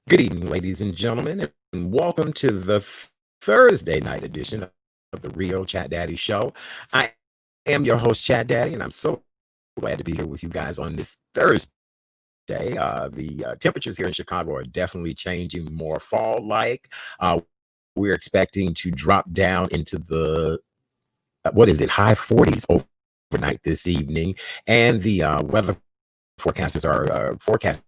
Good evening, ladies and gentlemen, and welcome to the Thursday night edition of the Real Chat Daddy Show. I am your host, Chat Daddy, and I'm so glad to be here with you guys on this Thursday. The temperatures here in Chicago are definitely changing, more fall-like. We're expecting to drop down into the high 40s overnight this evening, and the weather forecasters are forecasting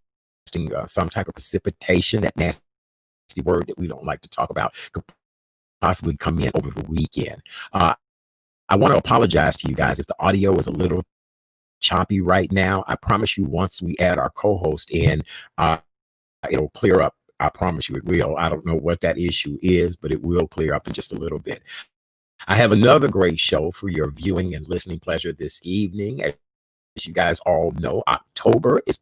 some type of precipitation, that nasty word that we don't like to talk about, could possibly come in over the weekend. I want to apologize to you guys if the audio is a little choppy right now. I promise you, once we add our co-host in, uh, it'll clear up. I promise you it will. I don't know what that issue is, but it will clear up in just a little bit. I have another great show for your viewing and listening pleasure this evening. As you guys all know, October is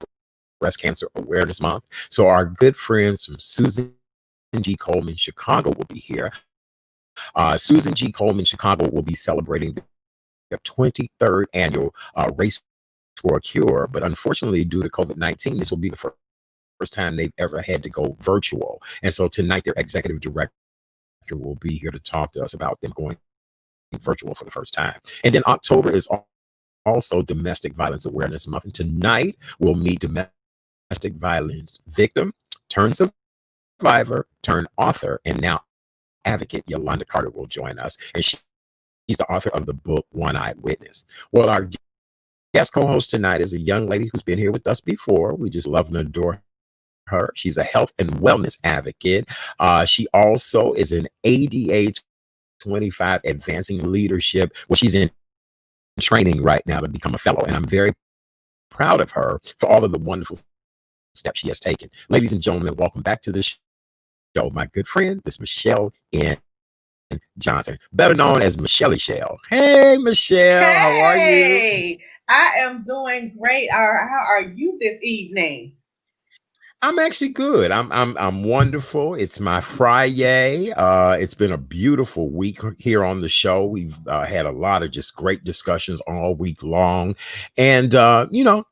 Breast Cancer Awareness Month. So our good friends from Susan G Komen Chicago will be here. Susan G Komen Chicago will be celebrating their 23rd annual Race for a Cure. But unfortunately, due to COVID-19, this will be the first time they've ever had to go virtual. And so tonight, their executive director will be here to talk to us about them going virtual for the first time. And then October is also Domestic Violence Awareness Month. And tonight, we'll meet domestic violence victim, turned survivor, turned author, and now advocate Yolanda Carter will join us. And she's the author of the book, One-Eyed Witness. Well, our guest co-host tonight is a young lady who's been here with us before. We just love and adore her. She's a health and wellness advocate. She also is an ADA 25 advancing leadership. Well, she's in training right now to become a fellow. And I'm very proud of her for all of the wonderful steps she has taken. Ladies and gentlemen, welcome back to the show, my good friend, Miss Michelle N. Johnson, better known as Michelle Shell. Hey, Michelle, how are you? Hey, I am doing great. How are you this evening? I'm actually good. I'm wonderful. It's my Friday. It's been a beautiful week here on the show. We've had a lot of just great discussions all week long, and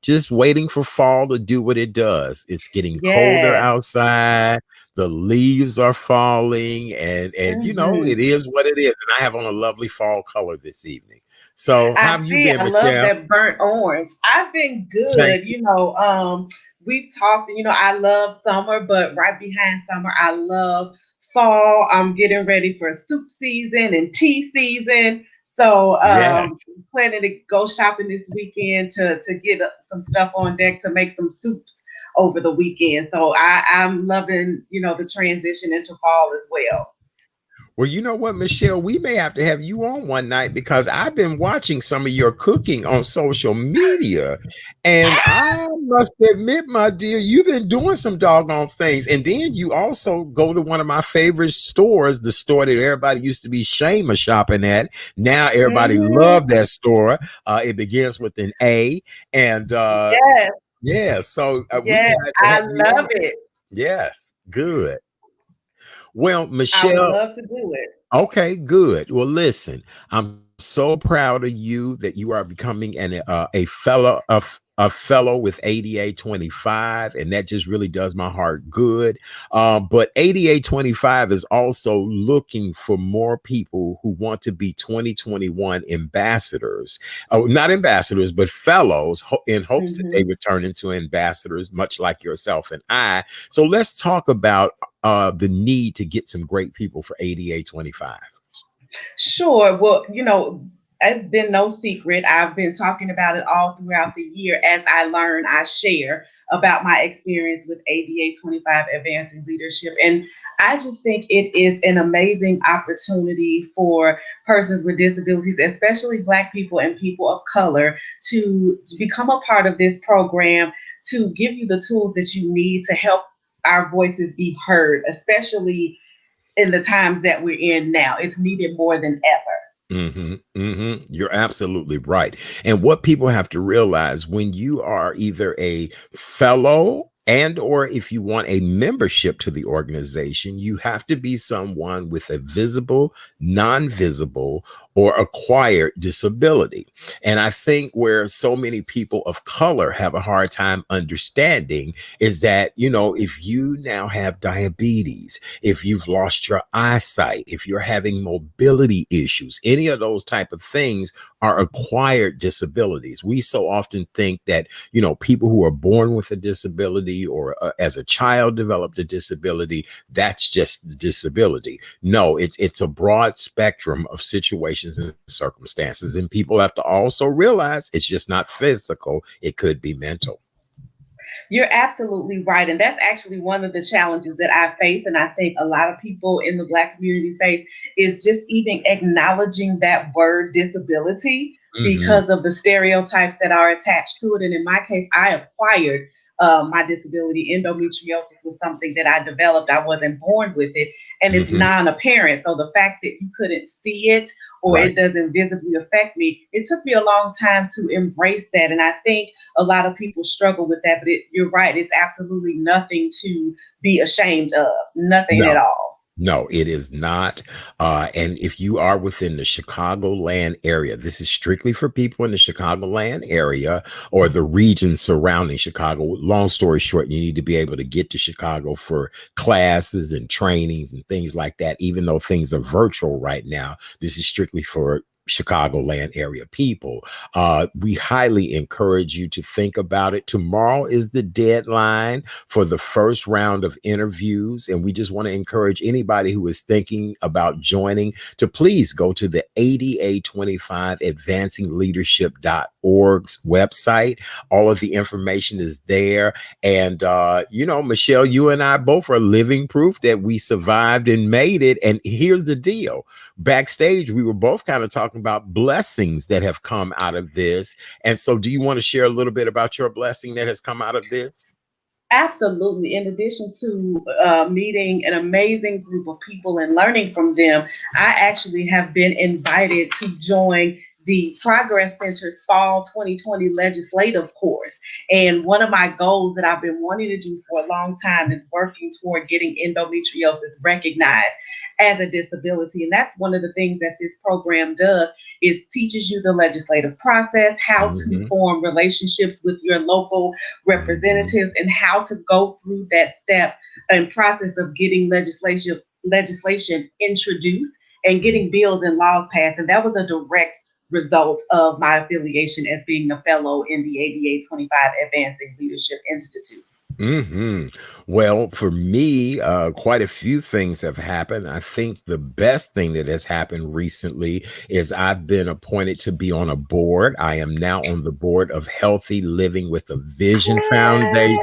just waiting for fall to do what it does. It's getting colder Yes. outside. The leaves are falling, and hmm it is what it is. And I have on a lovely fall color this evening. So, how I have you see. been, I love Michelle? that burnt orange. I've been Thank good. you. We've talked, I love summer, but right behind summer, I love fall. I'm getting ready for soup season and tea season. So, Yes. planning to go shopping this weekend to get some stuff on deck to make some soups over the weekend. So I'm loving, the transition into fall as well. Well, you know what, Michelle, we may have to have you on one night because I've been watching some of your cooking on social media. And I must admit, my dear, you've been doing some doggone things. And then you also go to one of my favorite stores, the store that everybody used to be ashamed of shopping at. Now everybody hmm love that store. It begins with an A. And Yes, yeah, so we may yes, have to I have you love on. it. Yes, good. Well, I would Michelle, love to do it. okay, good. Well, listen, I'm so proud of you that you are becoming a fellow of a fellow with ADA 25, and that just really does my heart good. But ADA 25 is also looking for more people who want to be 2021 ambassadors. Oh, not ambassadors, but fellows in hopes that they hmm would turn into ambassadors, much like yourself and I. So let's talk about the need to get some great people for ADA 25. Sure. Well, it's been no secret. I've been talking about it all throughout the year. As I learn, I share about my experience with ABA 25 Advancing Leadership. And I just think it is an amazing opportunity for persons with disabilities, especially Black people and people of color, to become a part of this program to give you the tools that you need to help our voices be heard, especially in the times that we're in now. It's needed more than ever. You're absolutely right. And what people have to realize when you are either a fellow And or if you want a membership to the organization, you have to be someone with a visible, non-visible, or acquired disability. And I think where so many people of color have a hard time understanding is that, if you now have diabetes, if you've lost your eyesight, if you're having mobility issues, any of those type of things are acquired disabilities. We so often think that, people who are born with a disability or as a child developed a disability, that's just the disability. No, it's a broad spectrum of situations and circumstances. And people have to also realize it's just not physical, it could be mental. You're absolutely right. And that's actually one of the challenges that I face. And I think a lot of people in the Black community face is just even acknowledging that word disability Hmm. because of the stereotypes that are attached to it. And in my case, I acquired my disability. Endometriosis was something that I developed. I wasn't born with it, and it's Hmm. non-apparent. So the fact that you couldn't see it or Right. it doesn't visibly affect me, it took me a long time to embrace that. And I think a lot of people struggle with that. But you're right; it's absolutely nothing to be ashamed of. Nothing at No. all. No, it is not. And if you are within the Chicagoland area, this is strictly for people in the Chicagoland area or the region surrounding Chicago. Long story short, you need to be able to get to Chicago for classes and trainings and things like that. Even though things are virtual right now, this is strictly for Chicagoland area people. We highly encourage you to think about it. Tomorrow is the deadline for the first round of interviews. And we just want to encourage anybody who is thinking about joining to please go to the ADA25 advancingleadership.org's website. All of the information is there. And, Michelle, you and I both are living proof that we survived and made it. And here's the deal. Backstage, we were both kind of talking about blessings that have come out of this. And so do you want to share a little bit about your blessing that has come out of this? Absolutely. In addition to meeting an amazing group of people and learning from them, I actually have been invited to join the Progress Center's Fall 2020 legislative course. And one of my goals that I've been wanting to do for a long time is working toward getting endometriosis recognized as a disability. And that's one of the things that this program does is teaches you the legislative process, how to Hmm. form relationships with your local Hmm. representatives, and how to go through that step and process of getting legislation introduced and getting bills and laws passed. And that was a direct result of my affiliation as being a fellow in the ABA 25 Advancing Leadership Institute. Hmm. Well, for me, quite a few things have happened. I think the best thing that has happened recently is I've been appointed to be on a board. I am now on the board of Healthy Living with a Vision Foundation.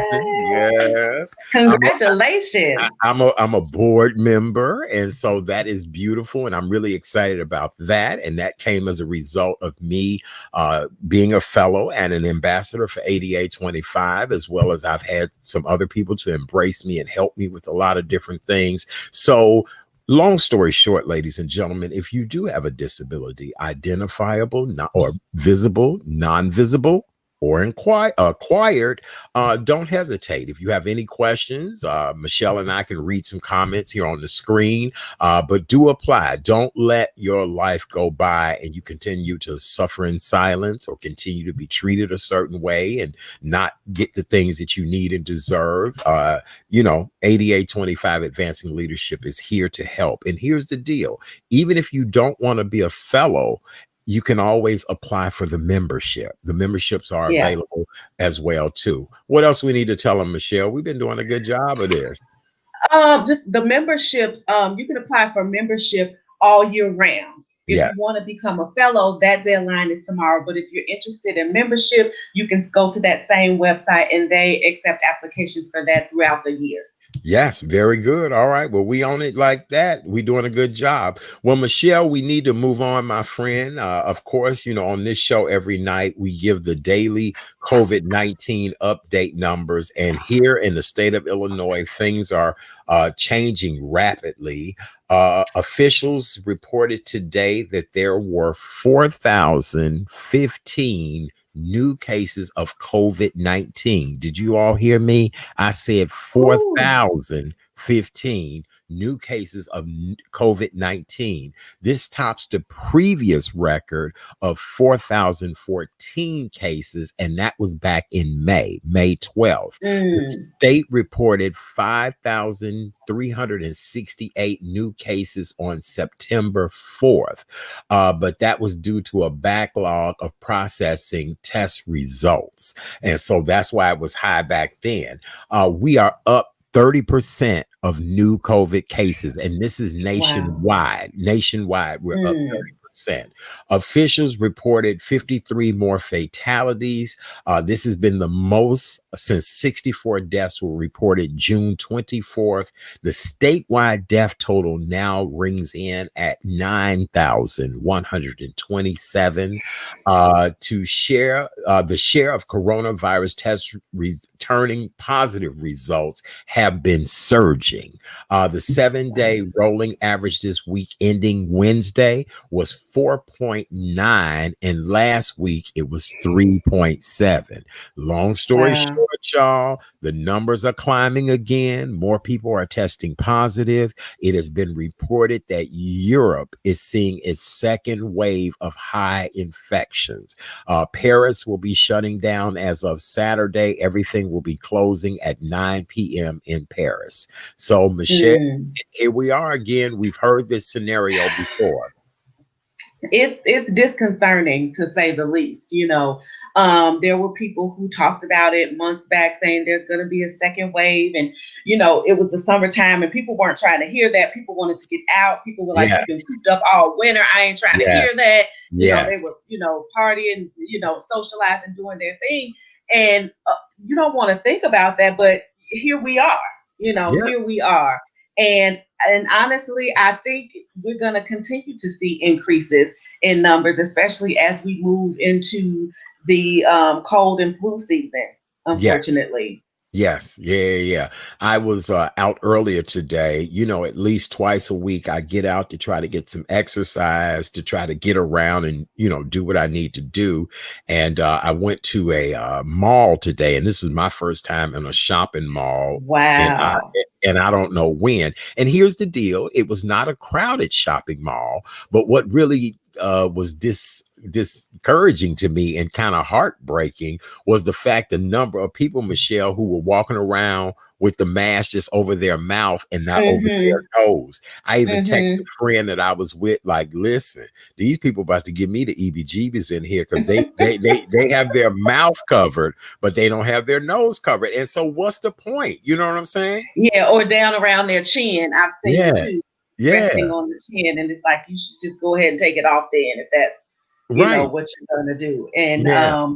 Yes. I'm Congratulations. I'm a board member, and so that is beautiful, and I'm really excited about that. And that came as a result of me being a fellow and an ambassador for ADA 25, as well as I've had some other people to embrace me and help me with a lot of different things. So, long story short, ladies and gentlemen, if you do have a disability, identifiable not, or visible, non-visible, or acquired, don't hesitate. If you have any questions, Michelle and I can read some comments here on the screen, but do apply. Don't let your life go by and you continue to suffer in silence or continue to be treated a certain way and not get the things that you need and deserve. ADA 25 Advancing Leadership is here to help. And here's the deal. Even if you don't want to be a fellow, you can always apply for the membership. The memberships are Yeah. available as well too. What else we need to tell them, Michelle? We've been doing a good job of this. Just the memberships. You can apply for membership all year round. If Yeah. you want to become a fellow, that deadline is tomorrow. But if you're interested in membership, you can go to that same website and they accept applications for that throughout the year. Yes, very good. All right. Well, we on it like that. We doing a good job. Well, Michelle, we need to move on, my friend. Of course, on this show every night, we give the daily COVID-19 update numbers. And here in the state of Illinois, things are changing rapidly. Officials reported today that there were 4,015 new cases of COVID-19. Did you all hear me? I said Ooh. 4,015 new cases of COVID-19. This tops the previous record of 4,014 cases, and that was back in May 12th. The Mm. state reported 5,368 new cases on September 4th, but that was due to a backlog of processing test results. And so that's why it was high back then. We are up 30% of new COVID cases, and this is Wow. nationwide. Nationwide, we're up Mm. 30%. Officials reported 53 more fatalities. This has been the most since 64 deaths were reported June 24th. The statewide death total now rings in at 9,127. To share the share of coronavirus tests returning positive results have been surging. The 7-day rolling average this week ending Wednesday was 4.9, and last week it was 3.7. Long story Wow. short, y'all, the numbers are climbing again. More people are testing positive. It has been reported that Europe is seeing its second wave of high infections. Paris will be shutting down as of Saturday. Everything will be closing at 9 p.m. in Paris. So, Michelle, Mm. here we are again. We've heard this scenario before. It's disconcerting to say the least. There were people who talked about it months back, saying there's going to be a second wave, and it was the summertime, and people weren't trying to hear that. People wanted to get out. People were like, Yes, "We've been cooped up all winter. I ain't trying to yes, hear that." yes, They were partying, socializing, doing their thing, and you don't want to think about that, but here we are. yeah. Here we are, and honestly, I think we're going to continue to see increases in numbers, especially as we move into the cold and flu season, Yes. unfortunately. Yes, yeah. I was out earlier today. At least twice a week, I get out to try to get some exercise, to try to get around and do what I need to do. And I went to a mall today, and this is my first time in a shopping mall. And I Wow. and I don't know when. And here's the deal: it was not a crowded shopping mall, but what really was discouraging to me and kind of heartbreaking was the fact the number of people, Michelle, who were walking around with the mask just over their mouth and not over Mm-hmm. their nose. I even texted a Mm-hmm. friend that I was with, like, listen, these people about to give me the EBGBs in here because they have their mouth covered, but they don't have their nose covered. And so what's the point? You know what I'm saying? Yeah, or down around their chin. I've seen Yeah, too, yeah, resting on the chin, and it's like you should just go ahead and take it off then if that's right. what you're gonna do. And Yeah,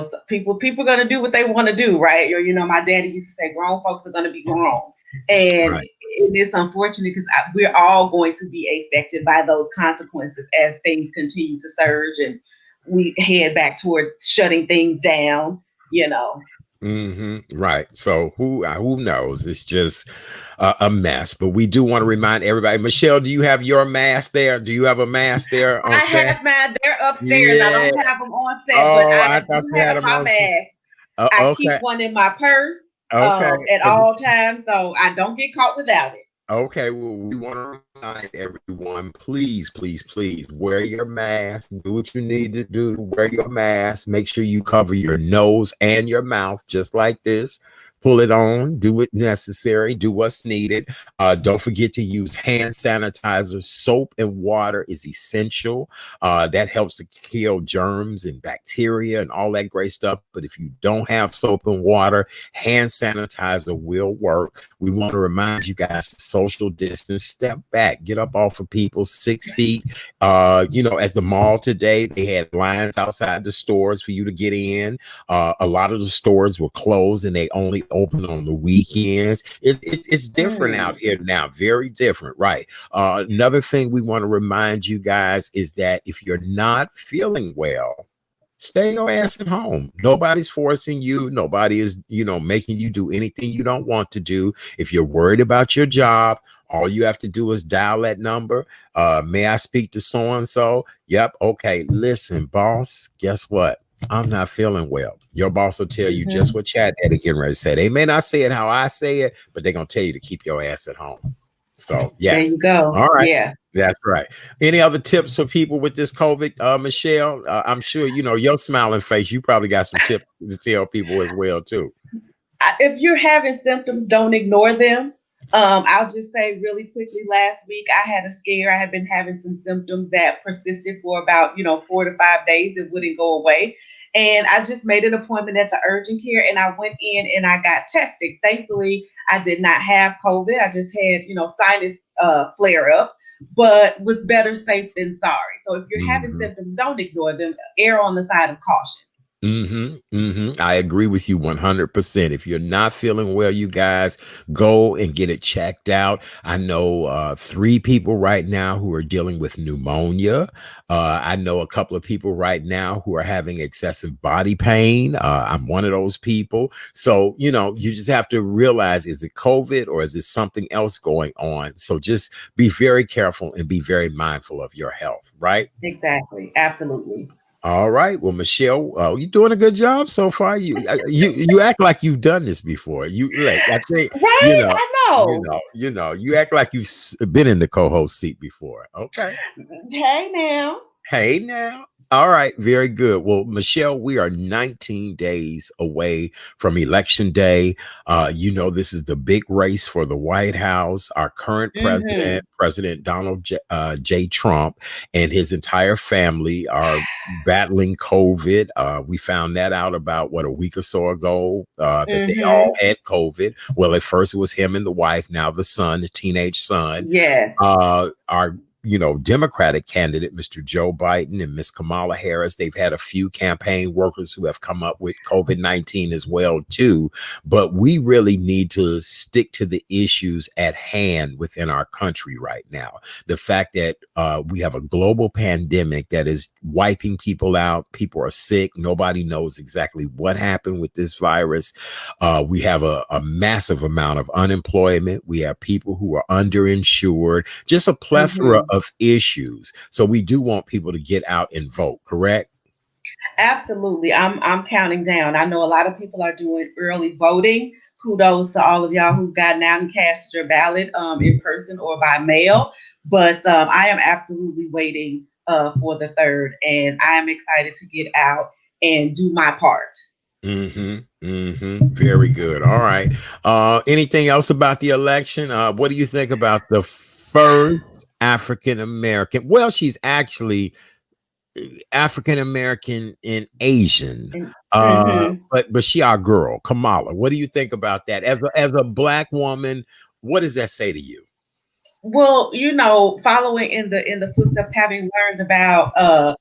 so people are gonna do what they want to do, right? Or my daddy used to say, grown folks are gonna be grown, and right. it's unfortunate because we're all going to be affected by those consequences as things continue to surge and we head back towards shutting things down. Right. So who knows? It's just a mess. But we do want to remind everybody. Michelle, do you have your mask there? Do you have a mask there on I set? have mine. They're upstairs. I Yeah. don't have them on set, but Oh, I I do thought you had have them my on set. mask. I keep Okay. one in my purse Okay. at all times, so I don't get caught without it. Okay, well, we want to remind everyone, please, please, please wear your mask. Do what you need to do. Wear your mask. Make sure you cover your nose and your mouth, just like this. Pull it on. Do what necessary. Do what's needed. Don't forget to use hand sanitizer. Soap and water is essential. That helps to kill germs and bacteria and all that great stuff. But if you don't have soap and water, hand sanitizer will work. We want to remind you guys to social distance, step back, get up off of people 6 feet. At the mall today, they had lines outside the stores for you to get in. A lot of the stores were closed and they only open on the weekends. It's different out Mm. here now, very different, right? Another thing we want to remind you guys is that if you're not feeling well, stay your ass at home. Nobody's forcing you. Nobody is, making you do anything you don't want to do. If you're worried about your job, All you have to do is dial that number. May I speak to so and so? Yep. Okay. Listen, boss. Guess what? I'm not feeling well. Your boss will tell you just Mhm. what Chad Daddy getting ready to say. They may not say it how I say it, but they're gonna tell you to keep your ass at home. So There yes. you go. All right. Yeah. That's right. Any other tips for people with this COVID, Michelle? I'm sure your smiling face. You probably got some tips to tell people as well too. If you're having symptoms, don't ignore them. I'll just say really quickly, last week I had a scare. I had been having some symptoms that persisted for about, 4 to 5 days. It wouldn't go away. And I just made an appointment at the urgent care and I went in and I got tested. Thankfully, I did not have COVID. I just had, sinus flare up, but was better safe than sorry. So if you're having Mhm. symptoms, don't ignore them. Err on the side of caution. I agree with you 100%. If you're not feeling well, you guys go and get it checked out. I know 3 people right now who are dealing with pneumonia. I know a couple of people right now who are having excessive body pain. I'm one of those people. So, you just have to realize, is it COVID or is it something else going on? So just be very careful and be very mindful of your health, right? Exactly. Absolutely. All right. Well, Michelle, you're doing a good job so far. You act like you've done this before. I think Right? I know. you act like you've been in the co-host seat before. Okay. Hey now. Hey now. All right, very good. Well, Michelle, we are 19 days away from Election Day. This is the big race for the White House. Our current president, Hmm. President Donald J. Trump, and his entire family are battling COVID. We found that out about, a week or so ago, that they all Hmm. had COVID. Well, at first it was him and the wife, now the son, the teenage son. Yes. Our Democratic candidate, Mr. Joe Biden and Miss Kamala Harris, they've had a few campaign workers who have come up with COVID-19 as well, too. But we really need to stick to the issues at hand within our country right now. The fact that we have a global pandemic that is wiping people out. People are sick. Nobody knows exactly what happened with this virus. We have a massive amount of unemployment. We have people who are underinsured, just a plethora Hmm. of issues. So we do want people to get out and vote, correct? Absolutely. I'm counting down. I know a lot of people are doing early voting. Kudos to all of y'all who've gotten out and cast your ballot in person or by mail. But I am absolutely waiting for the third, and I am excited to get out and do my part. Very good. All right. Anything else about the election? What do you think about the first African American? Well, she's actually African American and Asian. And, hmm. But she our girl, Kamala. What do you think about that? As a black woman, what does that say to you? Well, following in the footsteps, having learned about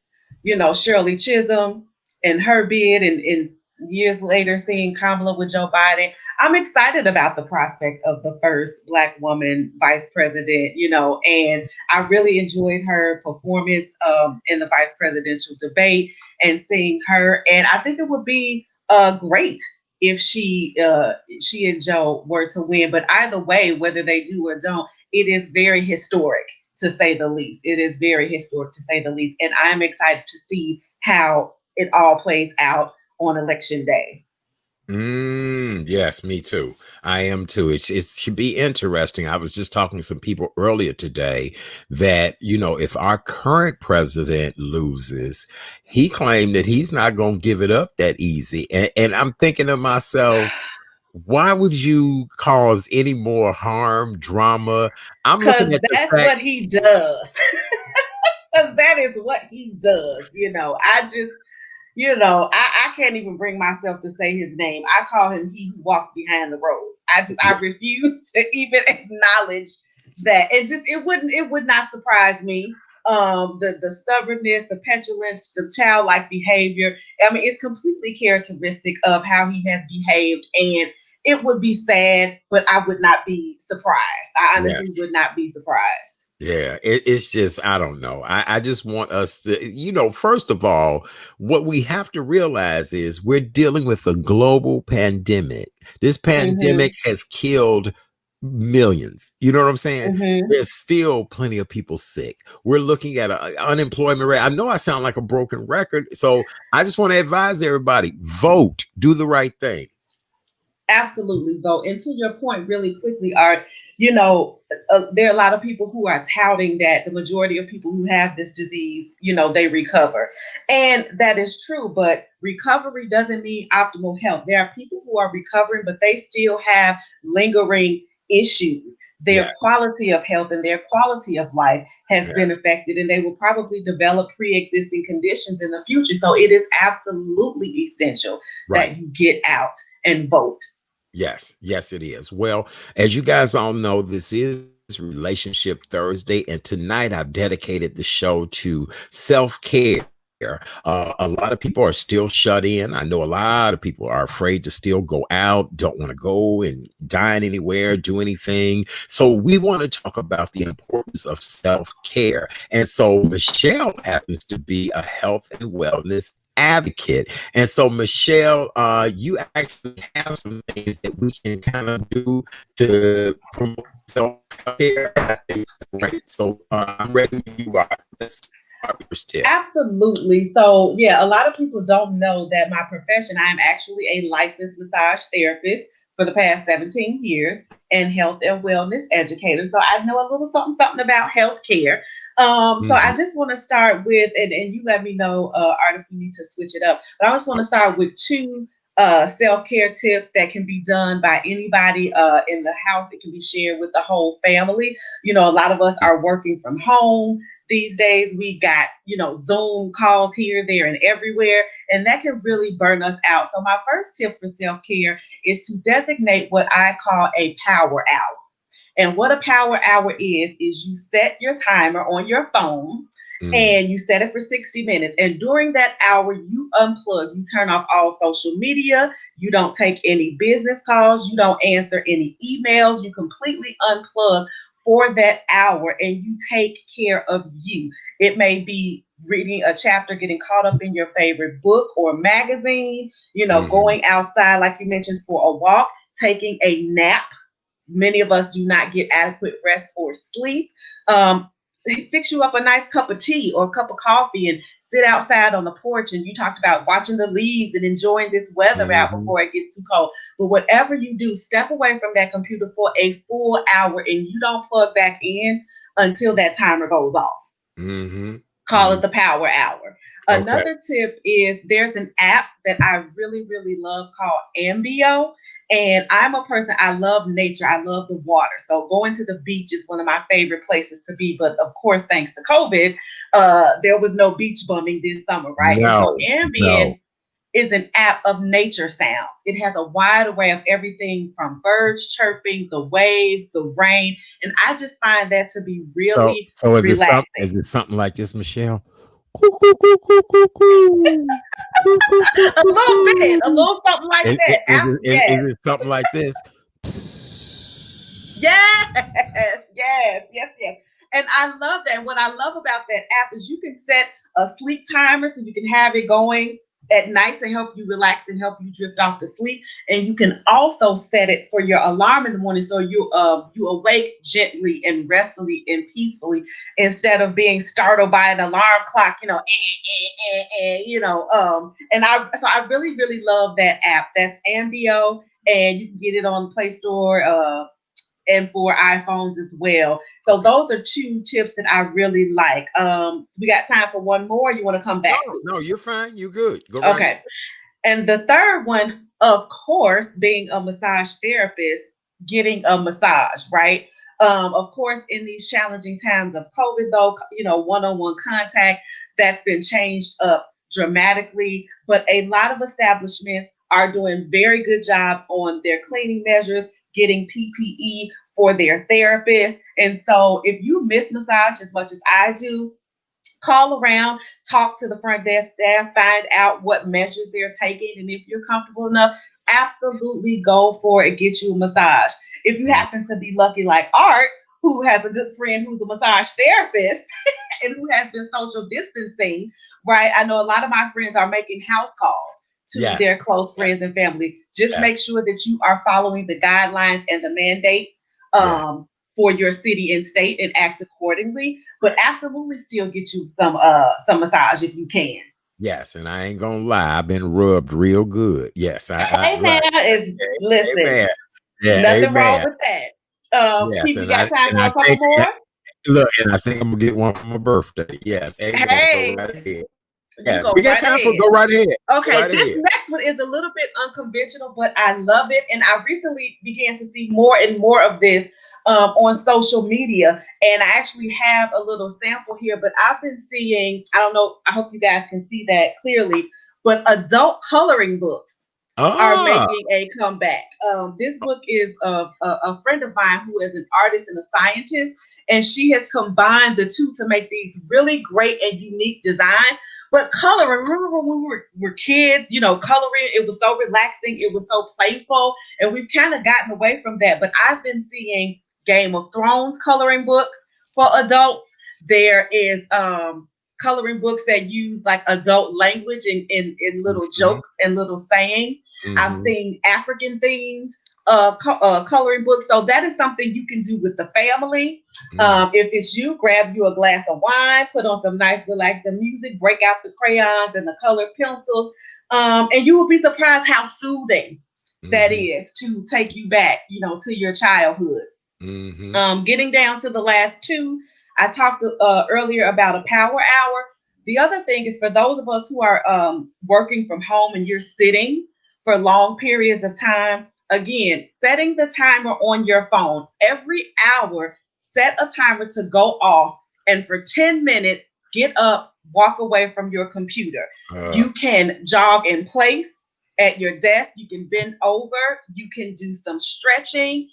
Shirley Chisholm and her bid, and years later seeing Kamala with Joe Biden, I'm excited about the prospect of the first Black woman vice president. And I really enjoyed her performance in the vice presidential debate and seeing her, and I think it would be great if she and Joe were to win. But either way, whether they do or don't, it is very historic to say the least. It is very historic to say the least. And I'm excited to see how it all plays out on election day. Yes, me too. I am too. It should be interesting. I was just talking to some people earlier today that, if our current president loses, he claimed that he's not going to give it up that easy. And I'm thinking to myself, why would you cause any more harm, drama? I'm looking Because at the that's fact. what he does. Because that is what he does. I just, I can't even bring myself to say his name. I call him he who walks behind the rose. I refuse to even acknowledge that. It would not surprise me. The stubbornness, the petulance, the childlike behavior. I mean, it's completely characteristic of how he has behaved, and it would be sad, but I would not be surprised. I honestly Yes. would not be surprised. Yeah, it's just, I don't know. I just want us to, first of all, what we have to realize is we're dealing with a global pandemic. This pandemic Hmm. has killed millions. You know what I'm saying? Hmm. There's still plenty of people sick. We're looking at an unemployment rate. I know I sound like a broken record. So I just want to advise everybody, vote, do the right thing. Absolutely, though. And to your point, really quickly, Art, there are a lot of people who are touting that the majority of people who have this disease, they recover. And that is true, but recovery doesn't mean optimal health. There are people who are recovering, but they still have lingering issues. Yeah, Their quality of health and their quality of life has yeah, been affected, and they will probably develop pre existing conditions in the future. So it is absolutely essential right. that you get out and vote. Yes, yes, it is. Well, as you guys all know, this is Relationship Thursday, and tonight I've dedicated the show to self-care. A lot of people are still shut in. I know a lot of people are afraid to still go out, don't want to go and dine anywhere, do anything. So we want to talk about the importance of self-care. And so Michelle happens to be a health and wellness advocate. And so, Michelle, you actually have some things that we can kind of do to promote self care. Right. So, I'm ready when you are. Let's start with your tip. Absolutely. So, yeah, a lot of people don't know that my profession, I am actually a licensed massage therapist for the past 17 years and health and wellness educator. So, I know a little something, something about healthcare. So, I Mhm. just want to start with, and you let me know, Art, if you need to switch it up, but I just want to start with two self care tips that can be done by anybody in the house. It can be shared with the whole family. A lot of us are working from home these days. We got, Zoom calls here, there, and everywhere, and that can really burn us out. So my first tip for self-care is to designate what I call a power hour. And what a power hour is you set your timer on your phone Mm. and you set it for 60 minutes. And during that hour, you unplug, you turn off all social media, you don't take any business calls, you don't answer any emails, you completely unplug for that hour and you take care of you. It may be reading a chapter, getting caught up in your favorite book or magazine, Mhm. going outside, like you mentioned, for a walk, taking a nap. Many of us do not get adequate rest or sleep. Um, Fix you up a nice cup of tea or a cup of coffee and sit outside on the porch. And you talked about watching the leaves and enjoying this weather out Mhm. before it gets too cold. But whatever you do, step away from that computer for a full hour and you don't plug back in until that timer goes off. Mhm. Call it Mhm. the power hour. Okay. Another tip is there's an app that I really, really love called Ambio. And I'm a person, I love nature, I love the water. So going to the beach is one of my favorite places to be. But of course, thanks to COVID, there was no beach bumming this summer, right? And so No, no. Ambien is an app of nature sounds. It has a wide array of everything from birds chirping, the waves, the rain. And I just find that to be So, really so is relaxing. it something like this, Michelle? Coo, coo, coo, coo, coo, coo. Coo, coo, coo, A coo, little bit, a coo. little something like that. Is Yes, it something like this? yes, yes. And I love that. And what I love about that app is you can set a sleep timer so you can have it going at night to help you relax and help you drift off to sleep. And you can also set it for your alarm in the morning so you awake gently and restfully and peacefully instead of being startled by an alarm clock, and I really, really love that app. That's Ambio, and you can get it on the Play Store and for iPhones as well. So Okay. those are two tips that I really like. We got time for one more. You want to come No, back to no, you're fine. You're good. Go it? right Okay. And the third one, of course, being a massage therapist, getting a massage, right? Of course, in these challenging times of COVID, though, one-on-one contact that's been changed up dramatically. But a lot of establishments are doing very good jobs on their cleaning measures, getting PPE for their therapists. And so, if you miss massage as much as I do, call around, talk to the front desk staff, find out what measures they're taking, and if you're comfortable enough, absolutely go for it. Get you a massage. If you back. happen to be lucky, like Art, who has a good friend who's a massage therapist and who has been social distancing, right? I know a lot of my friends are making house calls to Yes, their close yes, friends and family. Just yes. make sure that you are following the guidelines and the mandates. Yeah. For your city and state and act accordingly. But absolutely still get you some massage if you can. Yes, and I ain't gonna lie, I've been rubbed real good. Yes, I Hey man, right. listen, Amen. Yeah, nothing wrong amen. with that. Yes, Keith, you got time and for I a couple think more? look, and I think I'm gonna get one for my birthday. Yes, amen. Go Hey, right ahead. you Yes, we go got right time for ahead. go right ahead. Go Okay, right this ahead. next one is a little bit unconventional, but I love it. And I recently began to see more and more of this on social media. And I actually have a little sample here, but I've been seeing, I don't know, I hope you guys can see that clearly, but adult coloring books are Ah, making a comeback. This book is of a friend of mine who is an artist and a scientist, and she has combined the two to make these really great and unique designs. But coloring, remember when we were kids, coloring, it was so relaxing, it was so playful, and we've kind of gotten away from that. But I've been seeing Game of Thrones coloring books for adults. There is coloring books that use like adult language in little mhm, jokes and little sayings. I've mhm, seen African themed coloring books. So that is something you can do with the family. mhm, If it's you, grab you a glass of wine, put on some nice relaxing music, break out the crayons and the colored pencils, and you will be surprised how soothing that mhm, is to take you back, to your childhood. mhm, Getting down to the last two, I talked earlier about a power hour. The other thing is for those of us who are working from home and you're sitting for long periods of time, again, setting the timer on your phone every hour, set a timer to go off, and for 10 minutes, get up, walk away from your computer. uh, You can jog in place at your desk, you can bend over, you can do some stretching,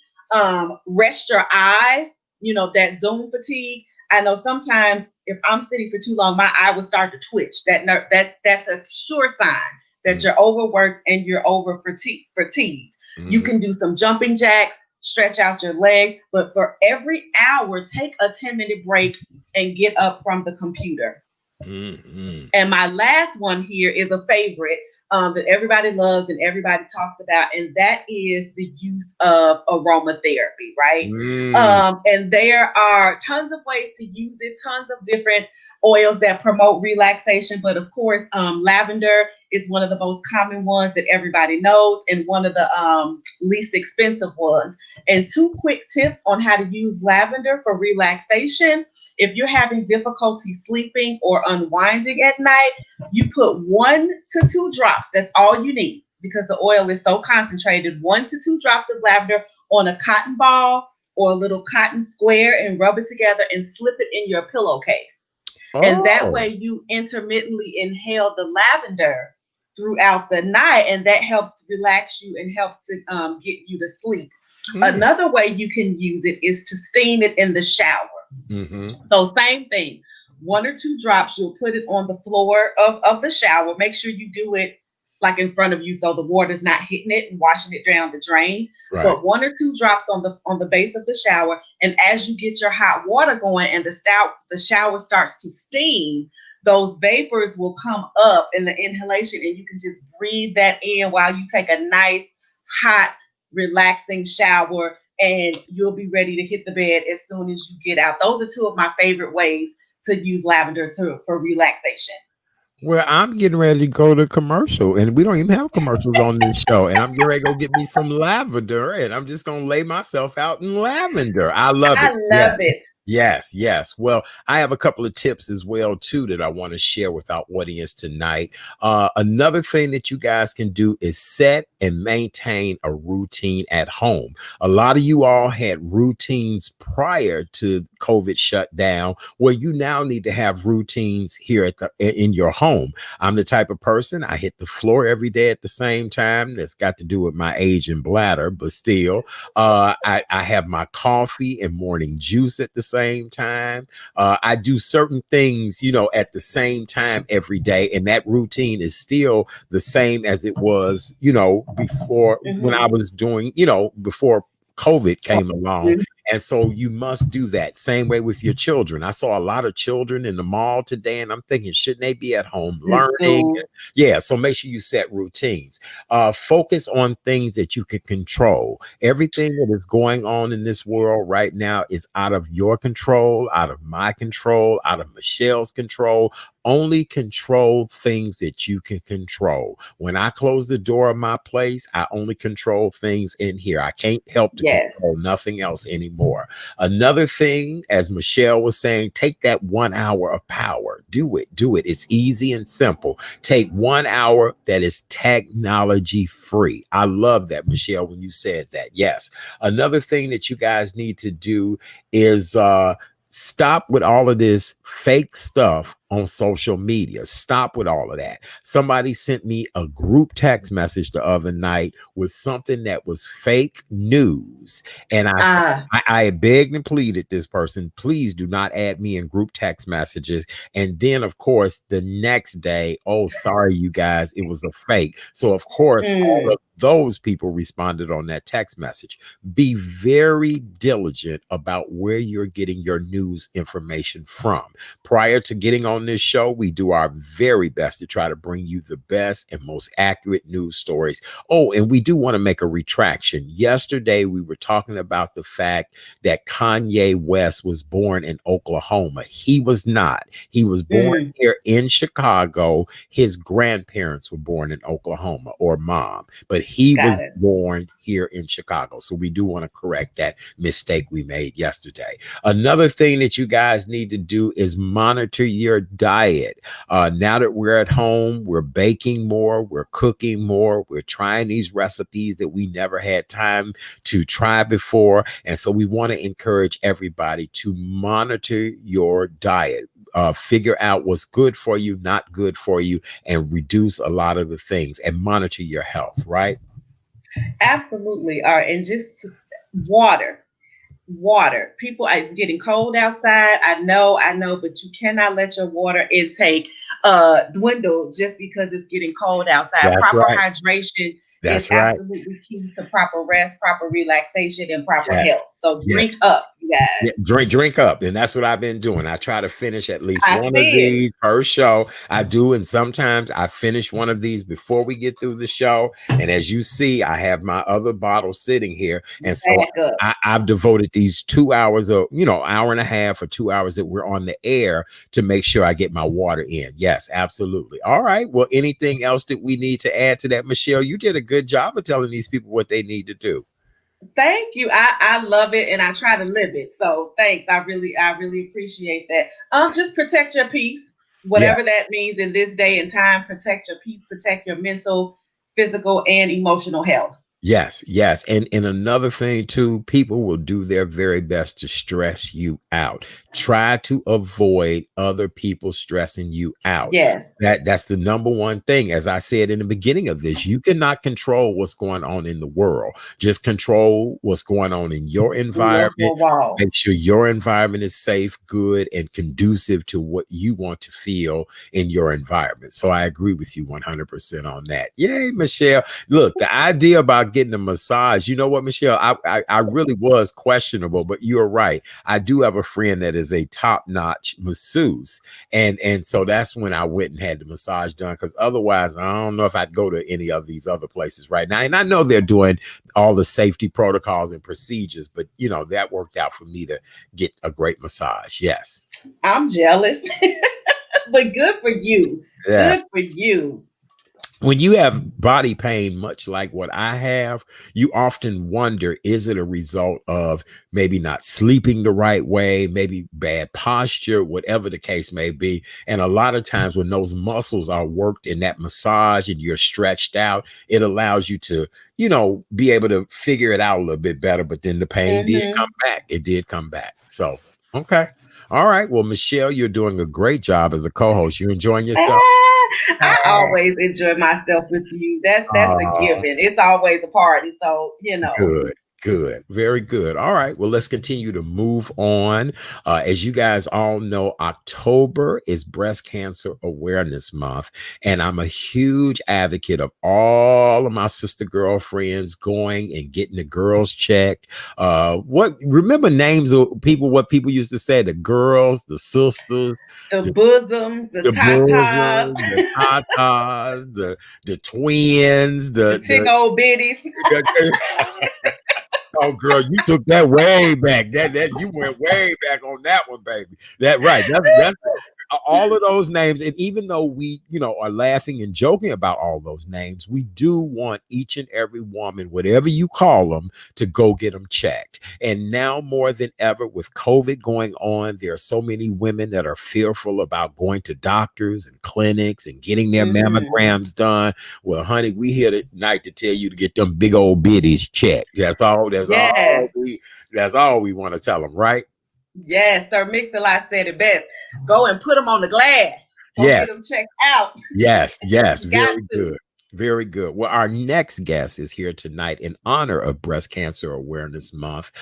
rest your eyes, that Zoom fatigue. I know sometimes if I'm sitting for too long, my eye will start to twitch. That's a sure sign that mm, you're overworked and you're over fatigued. You mhm, can do some jumping jacks, stretch out your leg, but for every hour, take a 10-minute break and get up from the computer. mhm, And my last one here is a favorite that everybody loves and everybody talks about, and that is the use of aromatherapy, right? mm, And there are tons of ways to use it, tons of different oils that promote relaxation. But of course, lavender is one of the most common ones that everybody knows and one of the least expensive ones. And two quick tips on how to use lavender for relaxation. If you're having difficulty sleeping or unwinding at night, you put 1 to 2 drops. That's all you need because the oil is so concentrated. 1 to 2 drops of lavender on a cotton ball or a little cotton square and rub it together and slip it in your pillowcase. And that oh, way you intermittently inhale the lavender throughout the night, and that helps to relax you and helps to get you to sleep. mm, Another way you can use it is to steam it in the shower. mhm, So same thing, 1 or 2 drops, you'll put it on the floor of the shower. Make sure you do it like in front of you so the water's not hitting it and washing it down the drain. right. But 1 or 2 drops on the base of the shower. And as you get your hot water going and the shower starts to steam, those vapors will come up in the inhalation and you can just breathe that in while you take a nice, hot, relaxing shower, and you'll be ready to hit the bed as soon as you get out. Those are two of my favorite ways to use lavender for relaxation. Well, I'm getting ready to go to commercial, and we don't even have commercials on this show. And I'm getting ready to go get me some lavender, and I'm just gonna lay myself out in lavender. I love I it. Yeah. love it. Yes, yes. Well, I have a couple of tips as well too that I want to share with our audience tonight. Another thing that you guys can do is set and maintain a routine at home. A lot of you all had routines prior to COVID shutdown, where you now need to have routines here in your home. I'm the type of person, I hit the floor every day at the same time. That's got to do with my age and bladder, but still, I have my coffee and morning juice at the same time. I do certain things, at the same time every day, and that routine is still the same as it was, before when I Mm-hmm. was doing, before COVID came along, And so you must do that. Same way with your children. I saw a lot of children in the mall today, and I'm thinking, shouldn't they be at home In learning? school. Yeah. So make sure you set routines. Focus on things that you can control. Everything that is going on in this world right now is out of your control, out of my control, out of Michelle's control. Only control things that you can control. When I close the door of my place, I only control things in here. I can't help to Yes. control nothing else anymore. Another thing, as Michelle was saying, take that 1 hour of power. Do it. Do it. It's easy and simple. Take 1 hour that is technology free. I love that, Michelle, when you said that. Yes. Another thing that you guys need to do is stop with all of this fake stuff on social media. Stop with all of that. Somebody sent me a group text message the other night with something that was fake news. And Ah, I begged and pleaded this person, please do not add me in group text messages. And then, of course, the next day, oh, sorry, you guys, it was a fake. So, of course, all mm, of those people responded on that text message. Be very diligent about where you're getting your news information from. Prior to getting on this show, we do our very best to try to bring you the best and most accurate news stories. Oh, and we do want to make a retraction. Yesterday, we were talking about the fact that Kanye West was born in Oklahoma. He was not. He was born mm. here in Chicago. His grandparents were born in Oklahoma, or mom, but he was Got it. born here in Chicago. So we do want to correct that mistake we made yesterday. Another thing that you guys need to do is monitor your diet. Now that we're at home, we're baking more, we're cooking more, we're trying these recipes that we never had time to try before. And so we want to encourage everybody to monitor your diet. Figure out what's good for you, not good for you, and reduce a lot of the things and monitor your health, right? Absolutely. And just water. Water. People, it's getting cold outside. I know, but you cannot let your water intake dwindle just because it's getting cold outside. That's Proper right. hydration is That's right. absolutely key to proper rest, proper relaxation, and proper Yes. health. So Yes. drink up, you Yeah, guys. drink up, and that's what I've been doing. I try to finish at least I one of see it. these per show. I do, and sometimes I finish one of these before we get through the show. And as you see, I have my other bottle sitting here, and so Back up. I've devoted these 2 hours of, hour and a half or 2 hours that we're on the air to make sure I get my water in. Yes, absolutely. All right. Well, anything else that we need to add to that, Michelle? You did a good job of telling these people what they need to do. Thank you. I love it and I try to live it. So thanks. I really appreciate that. Just protect your peace, Yeah. whatever that means in this day and time. Protect your peace, protect your mental, physical, and emotional health. Yes, yes. And another thing too, people will do their very best to stress you out. Try to avoid other people stressing you out. Yes. That's the number one thing. As I said in the beginning of this, you cannot control what's going on in the world. Just control what's going on in your In your environment. four walls. Make sure your environment is safe, good, and conducive to what you want to feel in your environment. So I agree with you 100% on that. Yay, Michelle. Look, the idea about getting a massage, you know what, Michelle? I really was questionable, but you're right. I do have a friend that is a top-notch masseuse. And so that's when I went and had the massage done, because otherwise, I don't know if I'd go to any of these other places right now. And I know they're doing all the safety protocols and procedures, but that worked out for me to get a great massage. Yes. I'm jealous, but good for you. Yes. Good for you. When you have body pain, much like what I have, you often wonder, is it a result of maybe not sleeping the right way, maybe bad posture, whatever the case may be. And a lot of times when those muscles are worked in that massage and you're stretched out, it allows you to, be able to figure it out a little bit better. But then the pain did come Hmm. back. It did come back. So, okay. All right. Well, Michelle, you're doing a great job as a co-host. You enjoying yourself? I always enjoy myself with you. That's a Oh, given. It's always a party. So. good. Good, very good. All right, well, let's continue to move on. As you guys all know, October is Breast Cancer Awareness Month, and I'm a huge advocate of all of my sister girlfriends going and getting the girls checked. What remember names of people? What people used to say: the girls, the sisters, The the bosoms, the the tatas, bosoms, the tatas, the twins, the tig old bitties. the Oh, girl, you took that way back. That you went way back on that one, baby. That right. That's all of those names. And even though we, are laughing and joking about all those names, we do want each and every woman, whatever you call them, to go get them checked. And now more than ever, with COVID going on, there are so many women that are fearful about going to doctors and clinics and getting their mammograms done. Well, honey, we here tonight to tell you to get them big old bitties checked. That's all. Yes. That's all we want to tell them, right? Yes, Sir Mix-a-Lot said it best. Go and put them on the glass. Go get Yes. them checked out. Yes. You got Very to. good. Very good. Well, our next guest is here tonight in honor of Breast Cancer Awareness Month.